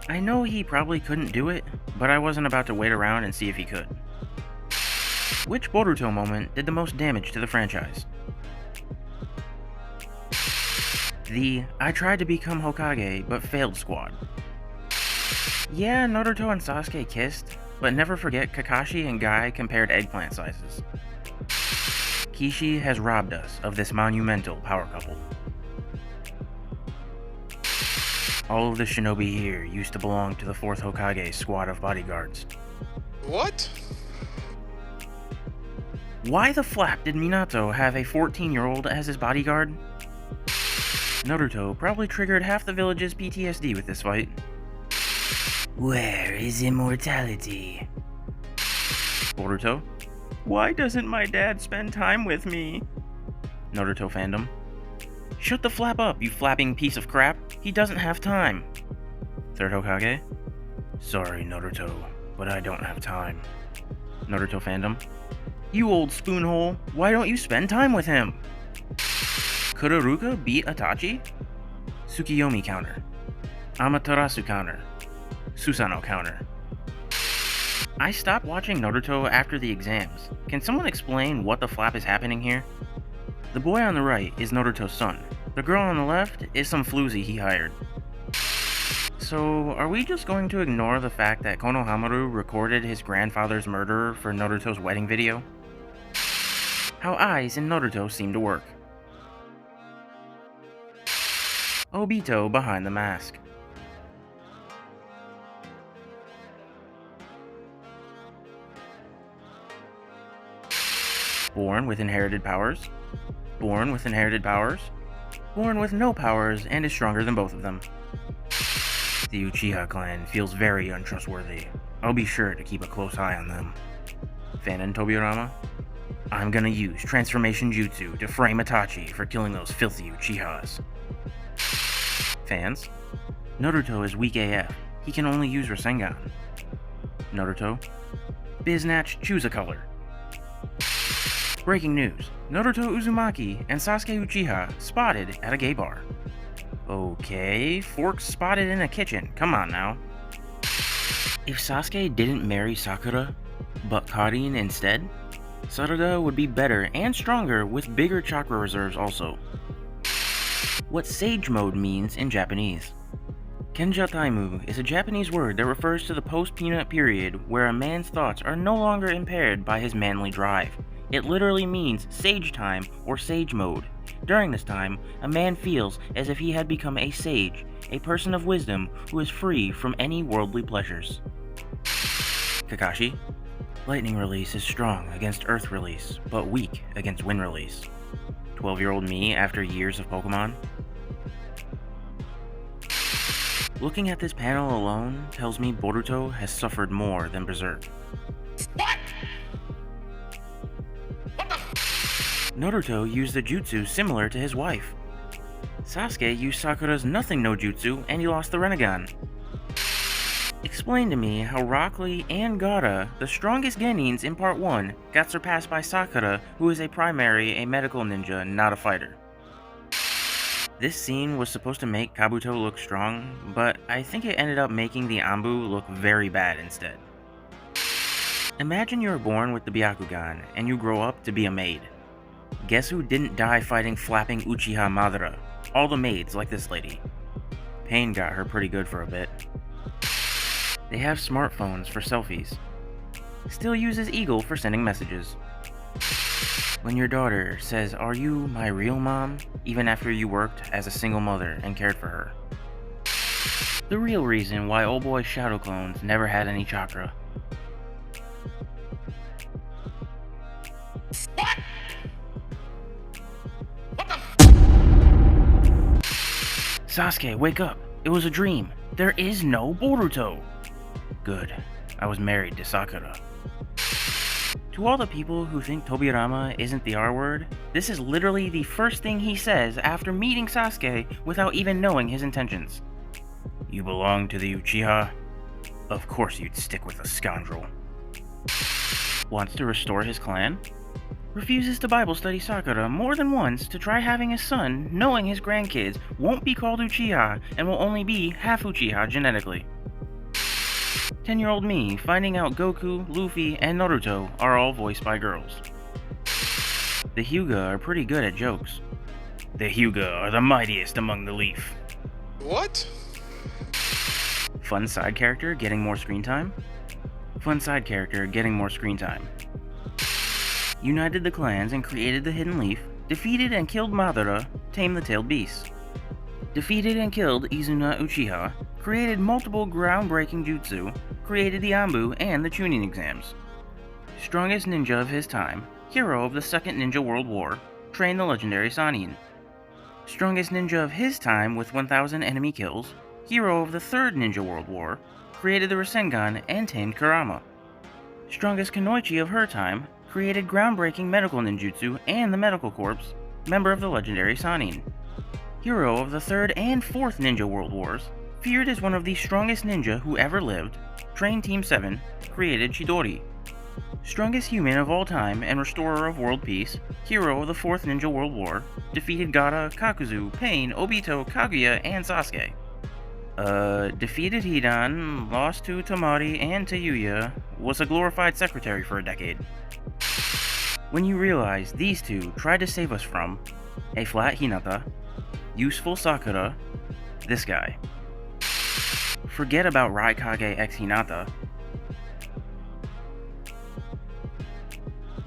I know he probably couldn't do it, but I wasn't about to wait around and see if he could. Which Boruto moment did the most damage to the franchise? The I tried to become Hokage but failed squad. Yeah, Naruto and Sasuke kissed, but never forget Kakashi and Guy compared eggplant sizes. Kishi has robbed us of this monumental power couple. All of the shinobi here used to belong to the 4th Hokage's squad of bodyguards. What? Why the flap did Minato have a 14-year-old as his bodyguard? Naruto probably triggered half the village's PTSD with this fight. Where is immortality? Boruto? Why doesn't my dad spend time with me? Naruto fandom. Shut the flap up, you flapping piece of crap. He doesn't have time. 3rd Hokage? Sorry, Naruto, but I don't have time. Naruto fandom. You old spoonhole, why don't you spend time with him? Could Iruka beat Itachi? Tsukiyomi counter. Amaterasu counter. Susanoo counter. I stopped watching Naruto after the exams. Can someone explain what the flap is happening here? The boy on the right is Naruto's son. The girl on the left is some floozy he hired. So, are we just going to ignore the fact that Konohamaru recorded his grandfather's murder for Naruto's wedding video? How eyes in Naruto seem to work. Obito behind the mask. Born with inherited powers. Born with inherited powers. Born with no powers and is stronger than both of them. The Uchiha clan feels very untrustworthy. I'll be sure to keep a close eye on them. Fanon Tobirama? I'm gonna use Transformation Jutsu to frame Itachi for killing those filthy Uchihas. Fans? Naruto is weak AF. He can only use Rasengan. Naruto? Biznatch, choose a color. Breaking news. Naruto Uzumaki and Sasuke Uchiha spotted at a gay bar. Okay, fork spotted in a kitchen. Come on now. If Sasuke didn't marry Sakura, but Karin instead, Sarada would be better and stronger with bigger chakra reserves also. What Sage Mode means in Japanese. Kenja Taimu is a Japanese word that refers to the post-peanut period where a man's thoughts are no longer impaired by his manly drive. It literally means sage time or sage mode. During this time, a man feels as if he had become a sage, a person of wisdom who is free from any worldly pleasures. Kakashi. Lightning release is strong against earth release, but weak against wind release. 12-year-old me after years of Pokemon. Looking at this panel alone tells me Boruto has suffered more than Berserk. What? Naruto used a jutsu similar to his wife. Sasuke used Sakura's nothing no jutsu and he lost the Rinnegan. Explain to me how Rock Lee and Gaara, the strongest genins in part 1, got surpassed by Sakura, who is a medical ninja, not a fighter. This scene was supposed to make Kabuto look strong, but I think it ended up making the Anbu look very bad instead. Imagine you were born with the Byakugan, and you grow up to be a maid. Guess who didn't die fighting flapping Uchiha Madara? All the maids like this lady. Pain got her pretty good for a bit. They have smartphones for selfies. Still uses Eagle for sending messages. When your daughter says, "Are you my real mom?" even after you worked as a single mother and cared for her. The real reason why old boy Shadow Clones never had any chakra. Sasuke, wake up! It was a dream. There is no Boruto! Good. I was married to Sakura. To all the people who think Tobirama isn't the R-word, this is literally the first thing he says after meeting Sasuke without even knowing his intentions. You belong to the Uchiha? Of course you'd stick with a scoundrel. Wants to restore his clan? Refuses to Bible study Sakura more than once to try having a son knowing his grandkids won't be called Uchiha and will only be half Uchiha genetically. 10-year-old me finding out Goku, Luffy, and Naruto are all voiced by girls. The Hyuga are pretty good at jokes. The Hyuga are the mightiest among the Leaf. What? Fun side character getting more screen time? Fun side character getting more screen time. United the clans and created the Hidden Leaf, defeated and killed Madara, tamed the tailed beasts. Defeated and killed Izuna Uchiha, created multiple groundbreaking jutsu, created the Anbu and the Chunin exams. Strongest ninja of his time, hero of the Second Ninja World War, trained the legendary Sannin. Strongest ninja of his time with 1,000 enemy kills, hero of the Third Ninja World War, created the Rasengan and tamed Kurama. Strongest Kunoichi of her time, created groundbreaking medical ninjutsu and the Medical Corps, member of the legendary Sannin. Hero of the Third and Fourth Ninja World Wars, feared as one of the strongest ninja who ever lived, trained Team 7, created Chidori. Strongest human of all time and restorer of world peace, hero of the Fourth Ninja World War, defeated Gaara, Kakuzu, Pain, Obito, Kaguya, and Sasuke. Defeated Hidan, lost to Tamari and to Yuya, was a glorified secretary for a decade. When you realize these two tried to save us from a flat Hinata, useful Sakura, this guy. Forget about Raikage x Hinata.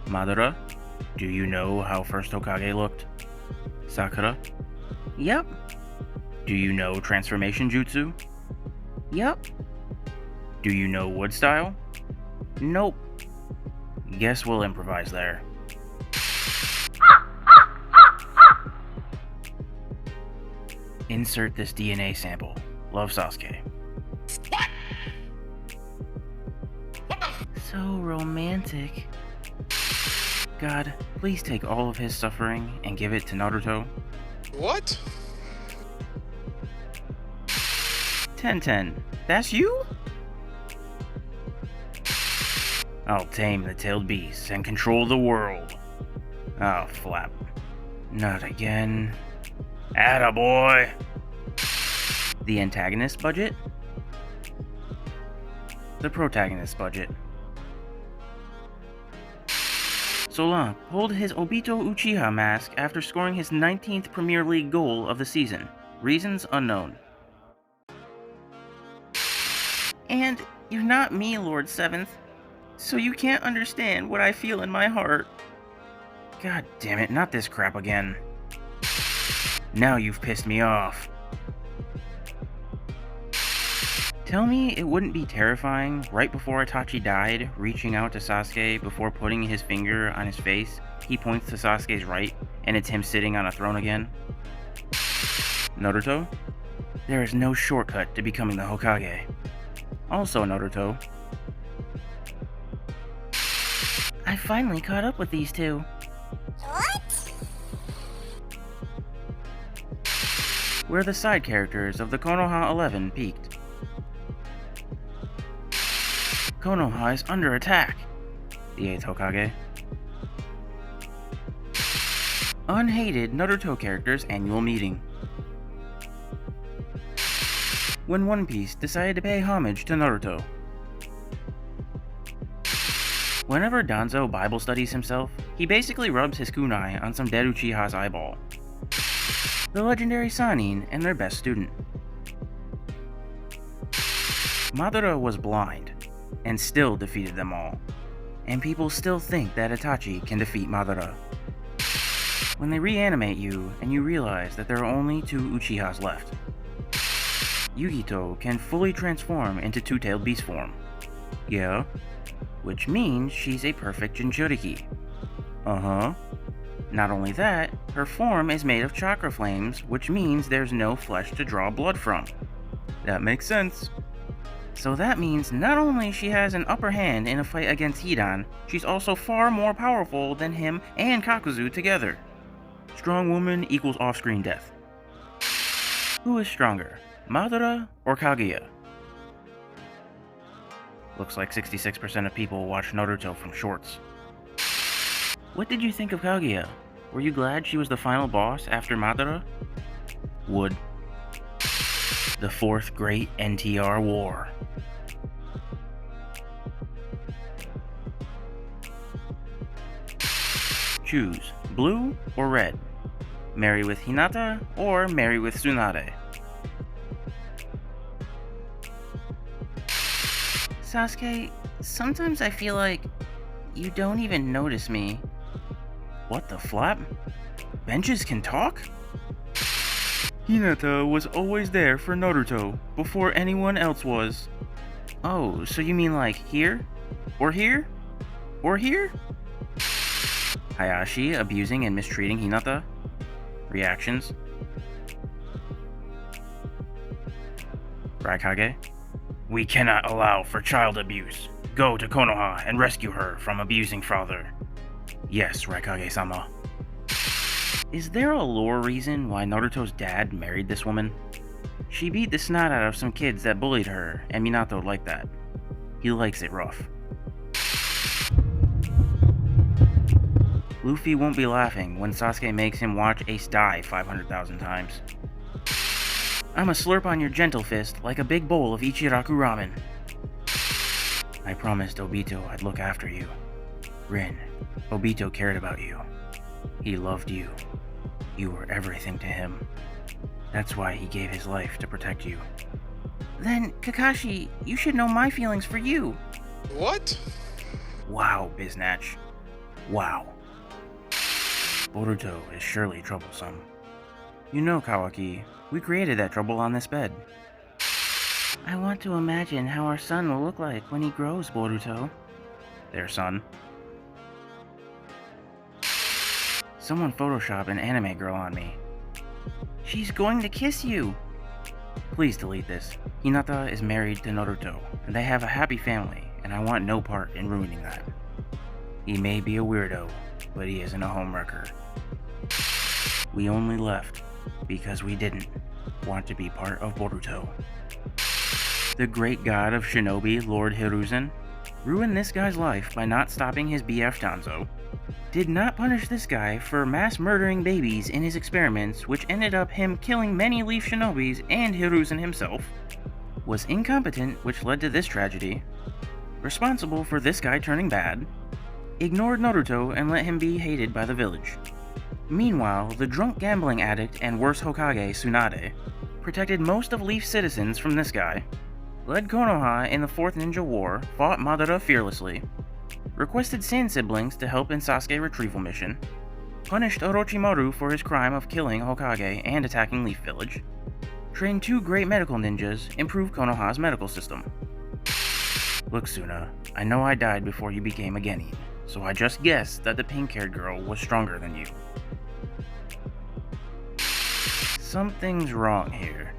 Madara, do you know how first Hokage looked? Sakura? Yep. Do you know transformation jutsu? Yep. Do you know wood style? Nope. Guess we'll improvise there. Insert this DNA sample. Love, Sasuke. So romantic. God, please take all of his suffering and give it to Naruto. What? 10-10. That's you? I'll tame the tailed beasts and control the world. Oh, flap. Not again. Attaboy! The antagonist budget? The protagonist budget. Solange pulled his Obito Uchiha mask after scoring his 19th Premier League goal of the season. Reasons unknown. And you're not me, Lord Seventh, so you can't understand what I feel in my heart. God damn it, not this crap again. Now you've pissed me off. Tell me it wouldn't be terrifying, right before Itachi died, reaching out to Sasuke before putting his finger on his face, he points to Sasuke's right, and it's him sitting on a throne again? Naruto? There is no shortcut to becoming the Hokage. Also Naruto. I finally caught up with these two. What? Where the side characters of the Konoha 11 peaked. Konoha is under attack. The 8th Hokage. Unhated Naruto characters annual meeting. When One Piece decided to pay homage to Naruto. Whenever Danzo Bible studies himself, he basically rubs his kunai on some dead Uchiha's eyeball. The legendary Sannin and their best student. Madara was blind, and still defeated them all. And people still think that Itachi can defeat Madara. When they reanimate you, and you realize that there are only 2 Uchihas left. Yugito can fully transform into two-tailed beast form. Yeah, which means she's a perfect Jinchuriki. Uh-huh. Not only that, her form is made of chakra flames, which means there's no flesh to draw blood from. That makes sense. So that means not only she has an upper hand in a fight against Hidan, she's also far more powerful than him and Kakuzu together. Strong woman equals off-screen death. Who is stronger, Madara or Kaguya? Looks like 66% of people watch Naruto from shorts. What did you think of Kaguya? Were you glad she was the final boss after Madara? Would. The 4th Great NTR War. Choose blue or red. Marry with Hinata or marry with Tsunade. Sasuke, sometimes I feel like you don't even notice me. What the flap? Benches can talk? Hinata was always there for Naruto before anyone else was. Oh, so you mean like here? Or here? Or here? Hayashi abusing and mistreating Hinata? Reactions? Raikage? We cannot allow for child abuse. Go to Konoha and rescue her from abusing father. Yes, Raikage-sama. Is there a lore reason why Naruto's dad married this woman? She beat the snot out of some kids that bullied her, and Minato liked that. He likes it rough. Luffy won't be laughing when Sasuke makes him watch Ace die 500,000 times. I'ma slurp on your gentle fist like a big bowl of Ichiraku ramen. I promised Obito I'd look after you. Rin, Obito cared about you. He loved you. You were everything to him. That's why he gave his life to protect you. Then, Kakashi, you should know my feelings for you. What? Wow, Biznatch. Wow. Boruto is surely troublesome. You know, Kawaki, we created that trouble on this bed. I want to imagine how our son will look like when he grows, Boruto. Their son. Someone Photoshop an anime girl on me. She's going to kiss you! Please delete this. Hinata is married to Naruto, and they have a happy family, and I want no part in ruining that. He may be a weirdo, but he isn't a homewrecker. We only left because we didn't want to be part of Boruto. The great god of shinobi, Lord Hiruzen, ruined this guy's life by not stopping his BF Danzo, did not punish this guy for mass murdering babies in his experiments, which ended up him killing many Leaf Shinobis and Hiruzen himself, was incompetent, which led to this tragedy, responsible for this guy turning bad, ignored Naruto and let him be hated by the village. Meanwhile, the drunk gambling addict and worse Hokage, Tsunade, protected most of Leaf's citizens from this guy, led Konoha in the 4th Ninja War, fought Madara fearlessly, requested Sand siblings to help in Sasuke retrieval mission, punished Orochimaru for his crime of killing Hokage and attacking Leaf Village, trained 2 great medical ninjas, improved Konoha's medical system. Look, Suna, I know I died before you became a Genin, so I just guessed that the pink-haired girl was stronger than you. Something's wrong here.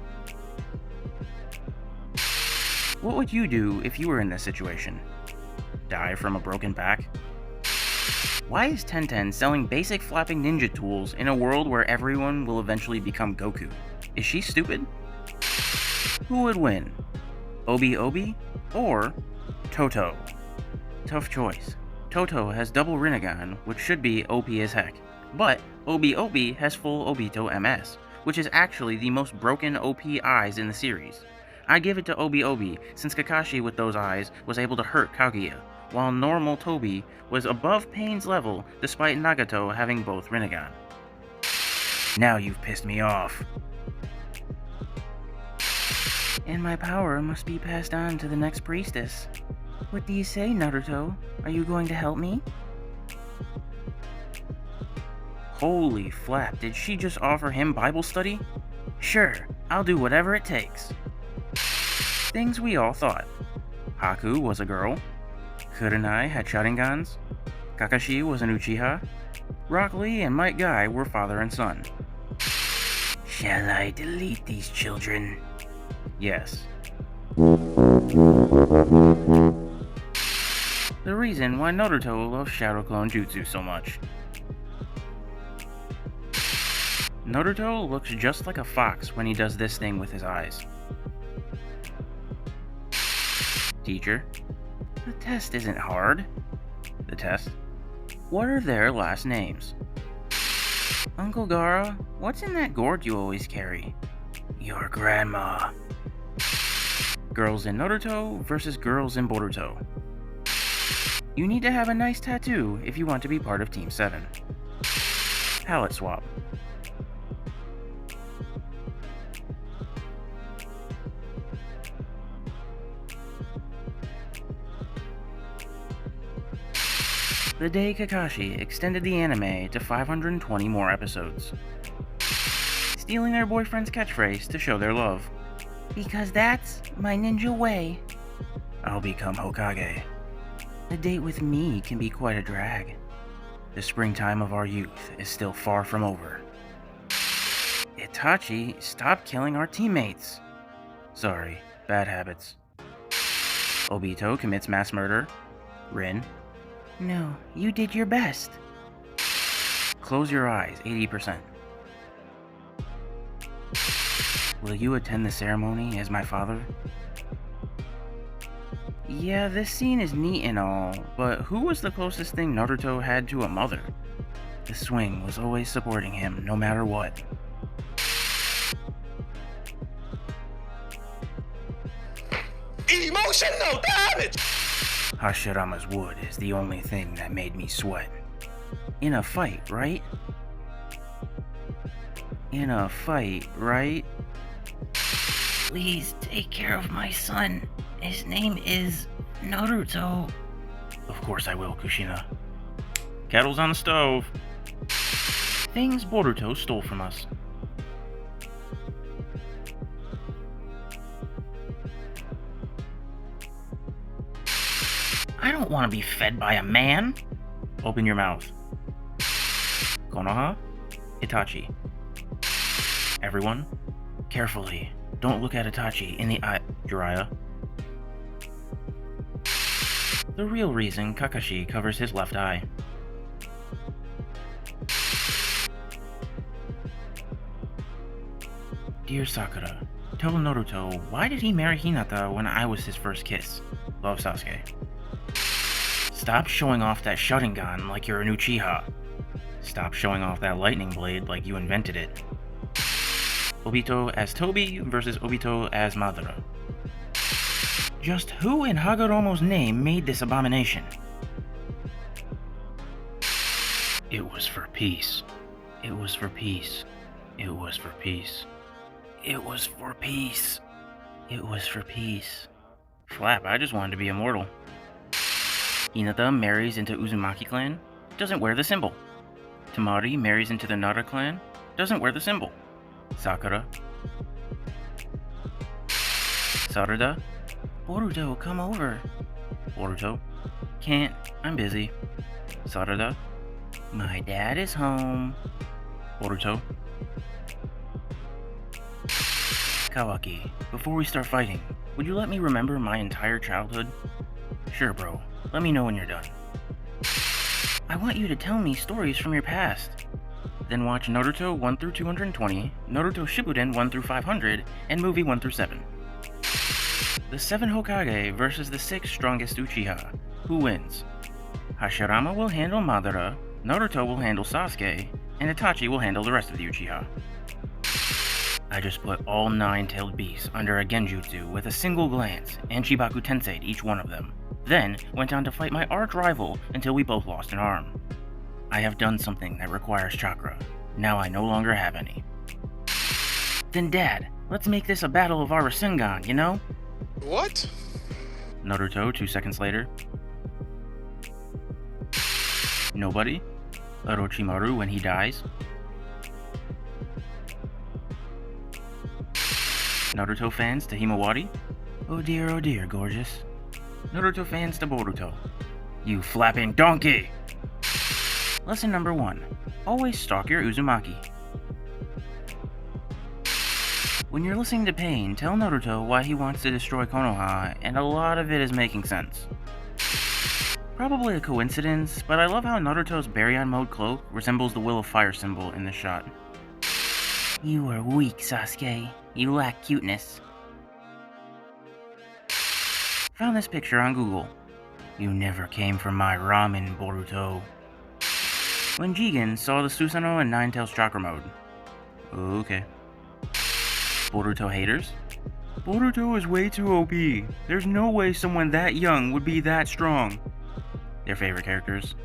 What would you do if you were in this situation? Die from a broken back? Why is Tenten selling basic flapping ninja tools in a world where everyone will eventually become Goku? Is she stupid? Who would win? Obi Obi or Toto? Tough choice. Toto has double Rinnegan, which should be OP as heck, but Obi Obi has full Obito MS, which is actually the most broken OP eyes in the series. I give it to Obi Obi, since Kakashi with those eyes was able to hurt Kaguya, while normal Tobi was above Pain's level despite Nagato having both Rinnegan. Now you've pissed me off. And my power must be passed on to the next priestess. What do you say, Naruto? Are you going to help me? Holy flap, did she just offer him Bible study? Sure, I'll do whatever it takes. Things we all thought. Haku was a girl. Kurenai had Sharingans. Kakashi was an Uchiha. Rock Lee and Might Guy were father and son. Shall I delete these children? Yes. The reason why Naruto loves Shadow Clone Jutsu so much. Naruto looks just like a fox when he does this thing with his eyes. Teacher, the test isn't hard. The test? What are their last names? Uncle Gara, what's in that gourd you always carry? Your grandma. Girls in Naruto versus girls in Boruto. You need to have a nice tattoo if you want to be part of Team 7. Palette swap. The day Kakashi extended the anime to 520 more episodes, stealing their boyfriend's catchphrase to show their love. Because that's my ninja way. I'll become Hokage. A date with me can be quite a drag. The springtime of our youth is still far from over. Itachi, stop killing our teammates. Sorry, bad habits. Obito commits mass murder. Rin. No, you did your best. Close your eyes, 80%. Will you attend the ceremony as my father? Yeah, this scene is neat and all, but who was the closest thing Naruto had to a mother? The swing was always supporting him, no matter what. Emotional damage! Hashirama's wood is the only thing that made me sweat. In a fight, right? In a fight, right? Please take care of my son. His name is Naruto. Of course I will, Kushina. Kettle's on the stove. Things Boruto stole from us. I don't want to be fed by a man. Open your mouth. Konoha, Itachi. Everyone, carefully. Don't look at Itachi in the eye. Jiraiya. The real reason Kakashi covers his left eye. Dear Sakura, tell Naruto, why did he marry Hinata when I was his first kiss? Love, Sasuke. Stop showing off that Sharingan like you're an Uchiha. Stop showing off that lightning blade like you invented it. Obito as Tobi versus Obito as Madara. Just who in Hagoromo's name made this abomination? It was for peace. It was for peace. It was for peace. It was for peace. It was for peace. Flap, I just wanted to be immortal. Hinata marries into Uzumaki clan, doesn't wear the symbol. Tamari marries into the Nara clan, doesn't wear the symbol. Sakura. Sarada. Boruto, come over. Boruto. Can't, I'm busy. Sarada. My dad is home. Boruto. Kawaki, before we start fighting, would you let me remember my entire childhood? Sure, bro. Let me know when you're done. I want you to tell me stories from your past. Then watch Naruto 1 through 220, Naruto Shippuden 1 through 500, and movie 1 through 7. The 7 Hokage versus the 6 strongest Uchiha. Who wins? Hashirama will handle Madara, Naruto will handle Sasuke, and Itachi will handle the rest of the Uchiha. I just put all 9-tailed beasts under a genjutsu with a single glance, and Shibaku Tensei'd each one of them. Then went on to fight my arch rival until we both lost an arm. I have done something that requires chakra. Now I no longer have any. Then Dad, let's make this a battle of our Rasengan, you know? What? Naruto 2 seconds later. Nobody? Orochimaru when he dies? Naruto fans to Himawari? Oh dear, gorgeous. Naruto fans to Boruto. You flapping donkey! Lesson number 1. Always stalk your Uzumaki. When you're listening to Pain, tell Naruto why he wants to destroy Konoha, and a lot of it is making sense. Probably a coincidence, but I love how Naruto's Baryon mode cloak resembles the Will of Fire symbol in this shot. You are weak, Sasuke. You lack cuteness. Found this picture on Google. You never came for my ramen, Boruto. When Jigen saw the Susanoo and Ninetales chakra mode. Okay. Boruto haters? Boruto is way too OP. There's no way someone that young would be that strong. Their favorite characters.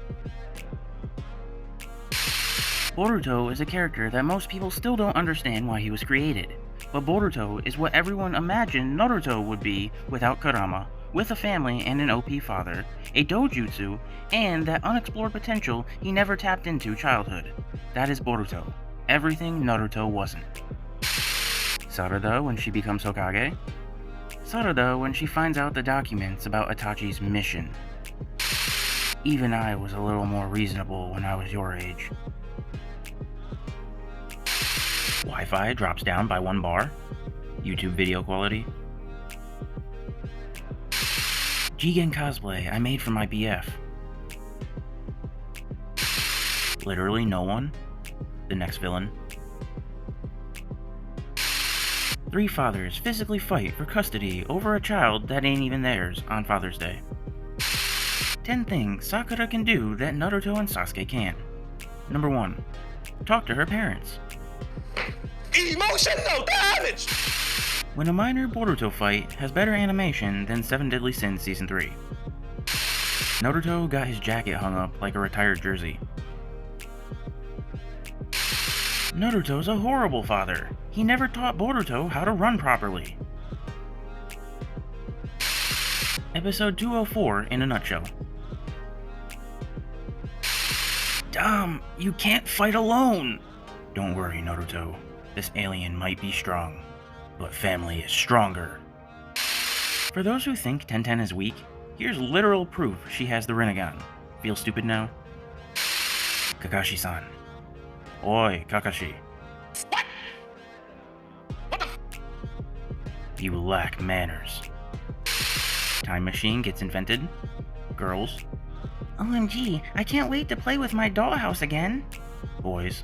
Boruto is a character that most people still don't understand why he was created. But Boruto is what everyone imagined Naruto would be without Kurama, with a family and an OP father, a dojutsu, and that unexplored potential he never tapped into childhood. That is Boruto. Everything Naruto wasn't. Sarada when she becomes Hokage. Sarada when she finds out the documents about Itachi's mission. Even I was a little more reasonable when I was your age. Wi-Fi drops down by 1 bar. YouTube video quality. Jigen cosplay I made for my BF. Literally no one. The next villain. 3 fathers physically fight for custody over a child that ain't even theirs on Father's Day. 10 things Sakura can do that Naruto and Sasuke can't. Number 1. Talk to her parents. Emotional damage! When a minor Boruto fight has better animation than 7 Deadly Sins Season 3. Naruto got his jacket hung up like a retired jersey. Naruto's a horrible father. He never taught Boruto how to run properly. Episode 204 in a nutshell. Dom, you can't fight alone! Don't worry, Naruto. This alien might be strong, but family is stronger. For those who think Tenten is weak, here's literal proof she has the Rinnegan. Feel stupid now? Kakashi-san. Oi, Kakashi. What? What the You lack manners. Time machine gets invented. Girls. OMG, I can't wait to play with my dollhouse again. Boys.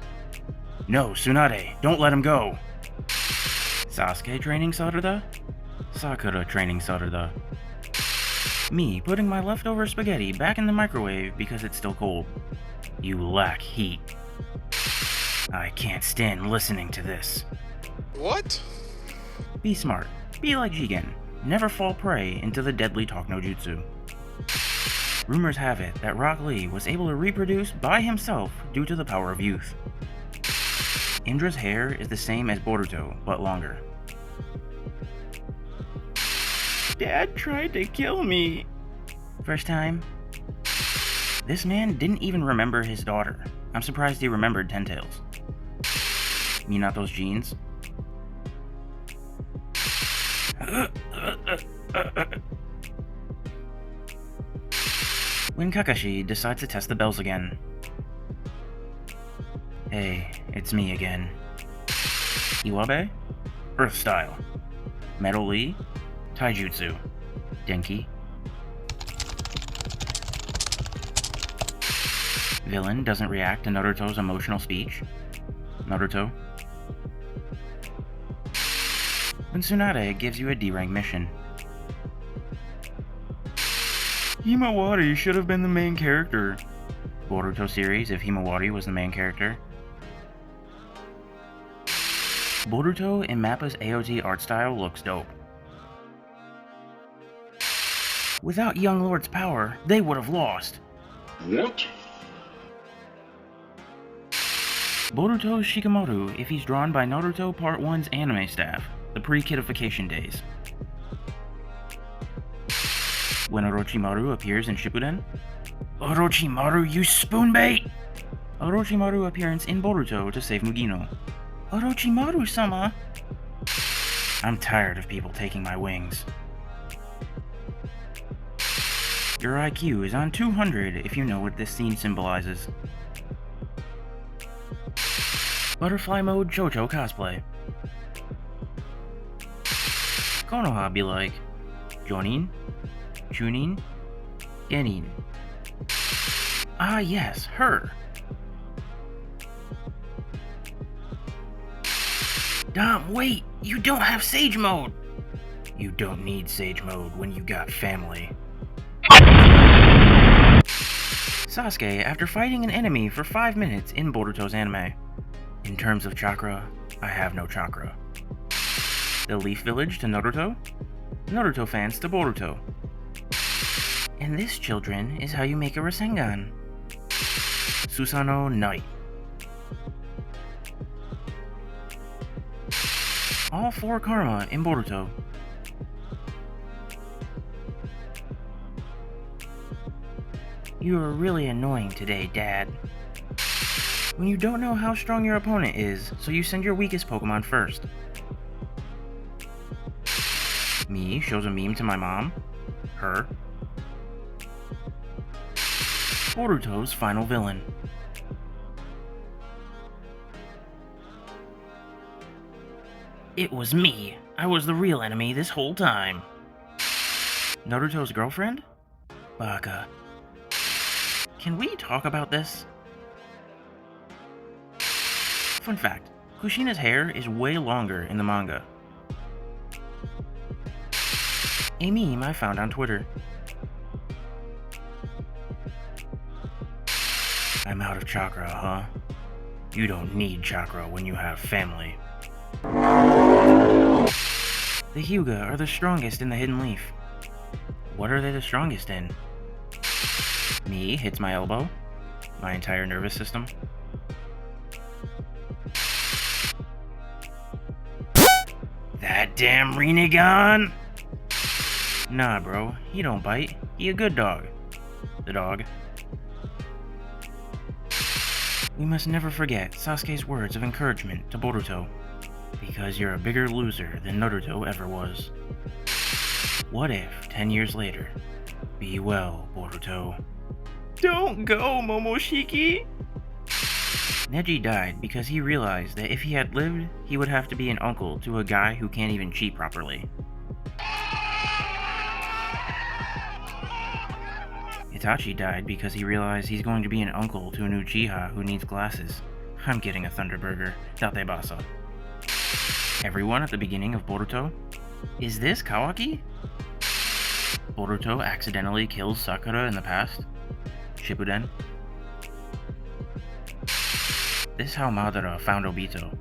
No, Tsunade, don't let him go. Sasuke training Sarada? Sakura training Sarada. Me putting my leftover spaghetti back in the microwave because it's still cold. You lack heat. I can't stand listening to this. What? Be smart. Be like Jigen. Never fall prey into the deadly talk no jutsu. Rumors have it that Rock Lee was able to reproduce by himself due to the power of youth. Indra's hair is the same as Boruto, but longer. Dad tried to kill me. First time? This man didn't even remember his daughter. I'm surprised he remembered Ten Tails. Minato's jeans. When Kakashi decides to test the bells again. Hey, it's me again. Iwabe? Earth Style. Metal Lee? Taijutsu. Denki. Villain doesn't react to Naruto's emotional speech. Naruto. When Tsunade gives you a D-rank mission. Himawari should have been the main character. Boruto series if Himawari was the main character. Boruto in Mappa's AOT art style looks dope. Without Young Lord's power, they would have lost. What? Boruto's Shikamaru if he's drawn by Naruto Part 1's anime staff, the pre-kidification days. When Orochimaru appears in Shippuden. Orochimaru, you spoonbait! Orochimaru appearance in Boruto to save Mugino. Orochimaru-sama! I'm tired of people taking my wings. Your IQ is on 200 if you know what this scene symbolizes. Butterfly mode Chocho cosplay. Konoha be like, Jonin, Chunin, Genin. Ah yes, her. Dom, wait! You don't have Sage Mode! You don't need Sage Mode when you got family. Sasuke after fighting an enemy for 5 minutes in Boruto's anime. In terms of chakra, I have no chakra. The Leaf Village to Naruto? Naruto fans to Boruto. And this, children, is how you make a Rasengan. Susanoo Night. All 4 karma in Boruto. You are really annoying today, Dad. When you don't know how strong your opponent is, so you send your weakest Pokemon first. Me shows a meme to my mom. Her. Boruto's final villain. It was me. I was the real enemy this whole time. Naruto's girlfriend? Baka. Can we talk about this? Fun fact, Kushina's hair is way longer in the manga. A meme I found on Twitter. I'm out of chakra, huh? You don't need chakra when you have family. The Hyuga are the strongest in the Hidden Leaf. What are they the strongest in? Me hits my elbow, my entire nervous system. That damn Rinnegan! Nah, bro, he don't bite. He a good dog. The dog. We must never forget Sasuke's words of encouragement to Boruto. Because you're a bigger loser than Naruto ever was. What if, 10 years later, be well, Boruto. Don't go, Momoshiki! Neji died because he realized that if he had lived, he would have to be an uncle to a guy who can't even cheat properly. Itachi died because he realized he's going to be an uncle to an Uchiha who needs glasses. I'm getting a Thunderburger. Datebasa. Everyone at the beginning of Boruto? Is this Kawaki? Boruto accidentally kills Sakura in the past. Shippuden. This is how Madara found Obito.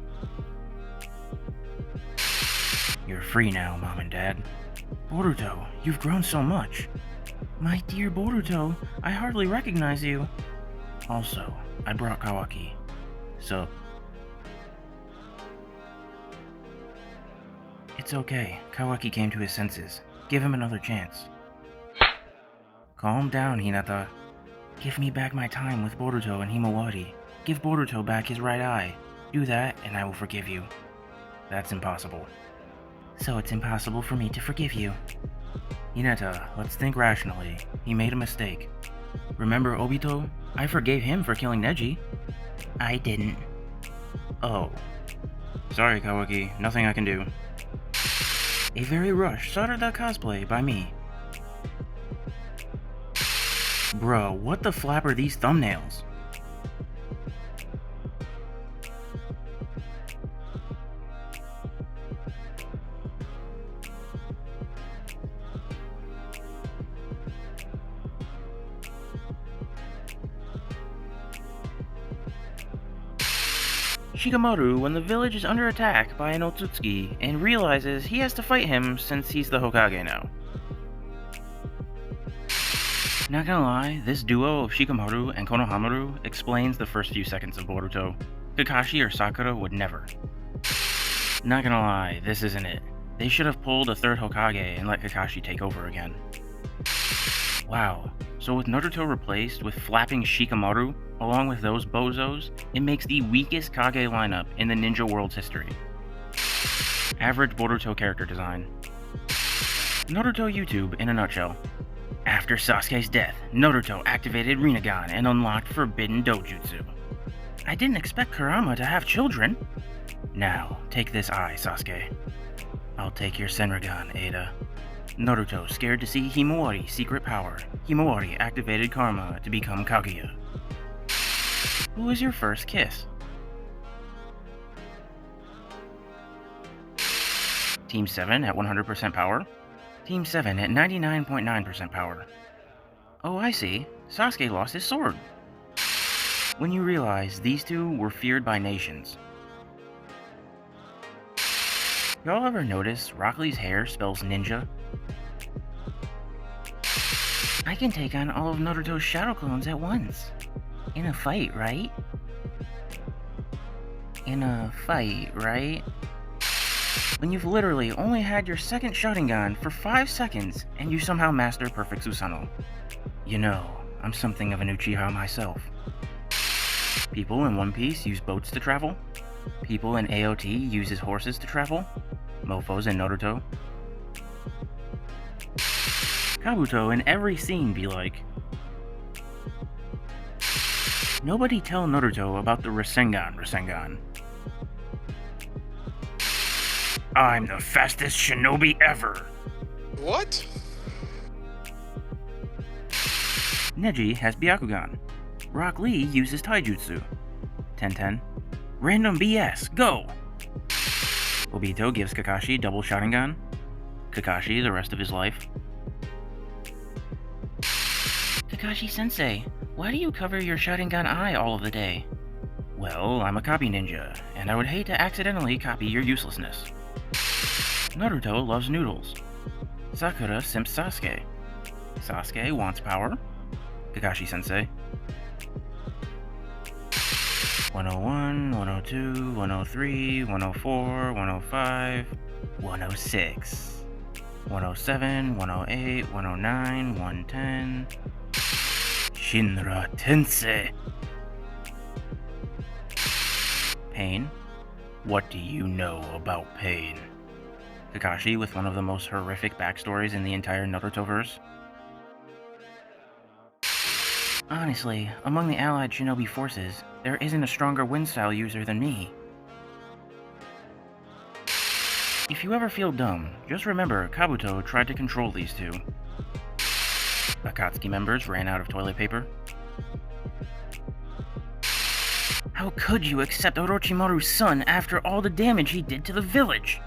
You're free now, Mom and Dad. Boruto, you've grown so much. My dear Boruto, I hardly recognize you. Also, I brought Kawaki. So... It's okay. Kawaki came to his senses. Give him another chance. Calm down, Hinata. Give me back my time with Boruto and Himawari. Give Boruto back his right eye. Do that, and I will forgive you. That's impossible. So it's impossible for me to forgive you. Hinata, let's think rationally. He made a mistake. Remember Obito? I forgave him for killing Neji. I didn't. Oh. Sorry, Kawaki. Nothing I can do. A very rushed Sarada cosplay by me. Bro, what the flap are these thumbnails? Shikamaru when the village is under attack by an Otsutsuki and realizes he has to fight him since he's the Hokage now. Not gonna lie, this duo of Shikamaru and Konohamaru explains the first few seconds of Boruto. Kakashi or Sakura would never. Not gonna lie, this isn't it. They should have pulled a third Hokage and let Kakashi take over again. Wow, so with Naruto replaced with flapping Shikamaru, along with those bozos, it makes the weakest Kage lineup in the ninja world's history. Average Boruto character design. Naruto YouTube in a nutshell. After Sasuke's death, Naruto activated Rinnegan and unlocked Forbidden Dojutsu. I didn't expect Kurama to have children. Now, take this eye, Sasuke. I'll take your Senrigan, Ada. Naruto scared to see Himawari's secret power. Himawari activated Karma to become Kaguya. Who was your first kiss? Team 7 at 100% power? Team 7 at 99.9% power. Oh, I see. Sasuke lost his sword. When you realize these two were feared by nations. Y'all ever notice Rock Lee's hair spells ninja? I can take on all of Naruto's shadow clones at once. In a fight, right? In a fight, right? When you've literally only had your second Sharingan for 5 seconds and you somehow master Perfect Susanoo. You know, I'm something of an Uchiha myself. People in One Piece use boats to travel. People in AOT uses horses to travel. Mofos in Naruto. Kabuto in every scene be like, nobody tell Naruto about the Rasengan. I'm the fastest shinobi ever! What? Neji has Byakugan. Rock Lee uses Taijutsu. 10-10. Random BS, go! Obito gives Kakashi double Sharingan. Kakashi the rest of his life. Kakashi-sensei, why do you cover your Sharingan eye all of the day? Well, I'm a copy ninja, and I would hate to accidentally copy your uselessness. Naruto loves noodles. Sakura simps Sasuke. Sasuke wants power. Kakashi-sensei. 101, 102, 103, 104, 105, 106, 107, 108, 109, 110... Shinra Tensei. Pain? What do you know about pain? Kakashi with one of the most horrific backstories in the entire Narutoverse. Honestly, among the allied shinobi forces, there isn't a stronger wind style user than me. If you ever feel dumb, just remember Kabuto tried to control these two. Akatsuki members ran out of toilet paper. How could you accept Orochimaru's son after all the damage he did to the village?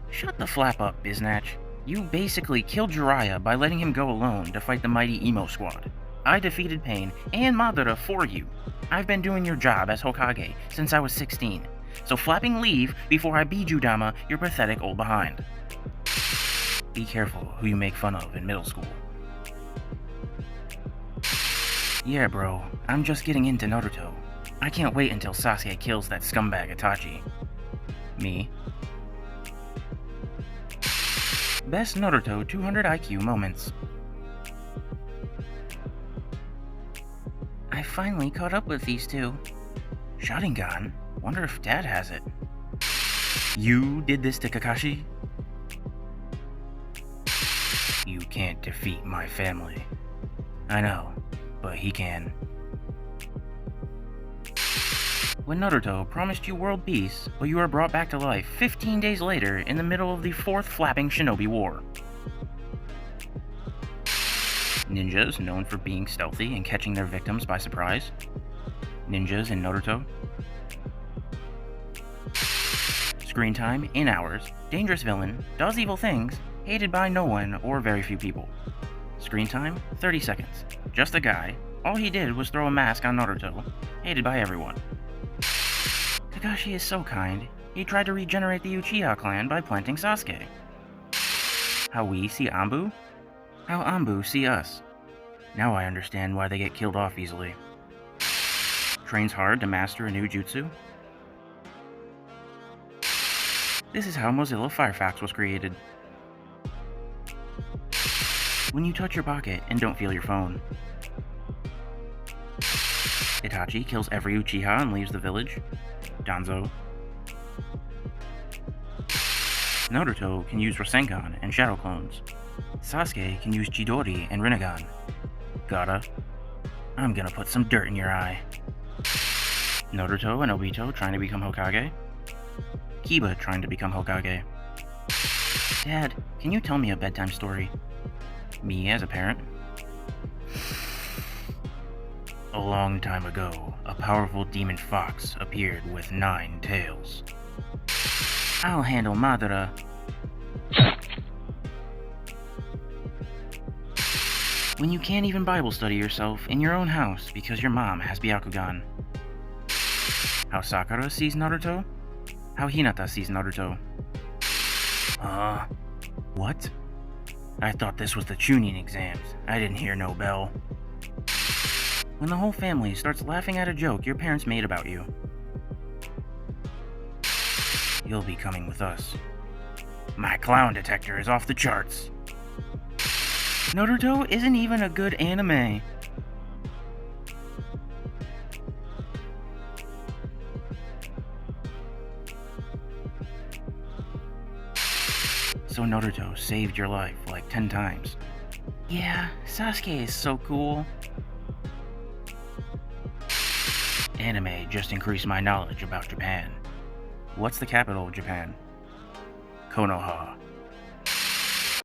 Shut the flap up, Biznatch. You basically killed Jiraiya by letting him go alone to fight the mighty Emo Squad. I defeated Pain and Madara for you. I've been doing your job as Hokage since I was 16, so flapping leave before I Bijudama your pathetic old behind. Be careful who you make fun of in middle school. Yeah, bro, I'm just getting into Naruto. I can't wait until Sasuke kills that scumbag Itachi. Me. Best Naruto 200 IQ moments. I finally caught up with these two. Sharingan? Wonder if Dad has it. You did this to Kakashi? You can't defeat my family. I know, but he can. When Naruto promised you world peace, but you are brought back to life 15 days later in the middle of the 4th flapping shinobi war. Ninjas known for being stealthy and catching their victims by surprise. Ninjas in Naruto. Screen time in hours. Dangerous villain. Does evil things. Hated by no one or very few people. Screen time 30 seconds. Just a guy. All he did was throw a mask on Naruto. Hated by everyone. Kakashi is so kind. He tried to regenerate the Uchiha clan by planting Sasuke. How we see Anbu? How Anbu see us. Now I understand why they get killed off easily. Trains hard to master a new jutsu. This is how Mozilla Firefox was created. When you touch your pocket and don't feel your phone. Itachi kills every Uchiha and leaves the village. Danzo. Naruto can use Rasengan and Shadow Clones. Sasuke can use Chidori and Rinnegan. Gotta. I'm gonna put some dirt in your eye. Naruto and Obito trying to become Hokage. Kiba trying to become Hokage. Dad, can you tell me a bedtime story? Me as a parent? A long time ago, a powerful demon fox appeared with 9 tails. I'll handle Madara. When you can't even Bible study yourself in your own house because your mom has Byakugan. How Sakura sees Naruto? How Hinata sees Naruto. What? I thought this was the Chunin exams. I didn't hear no bell. When the whole family starts laughing at a joke your parents made about you. You'll be coming with us. My clown detector is off the charts. Naruto isn't even a good anime. So Naruto saved your life like 10 times. Yeah, Sasuke is so cool. Anime just increased my knowledge about Japan. What's the capital of Japan? Konoha.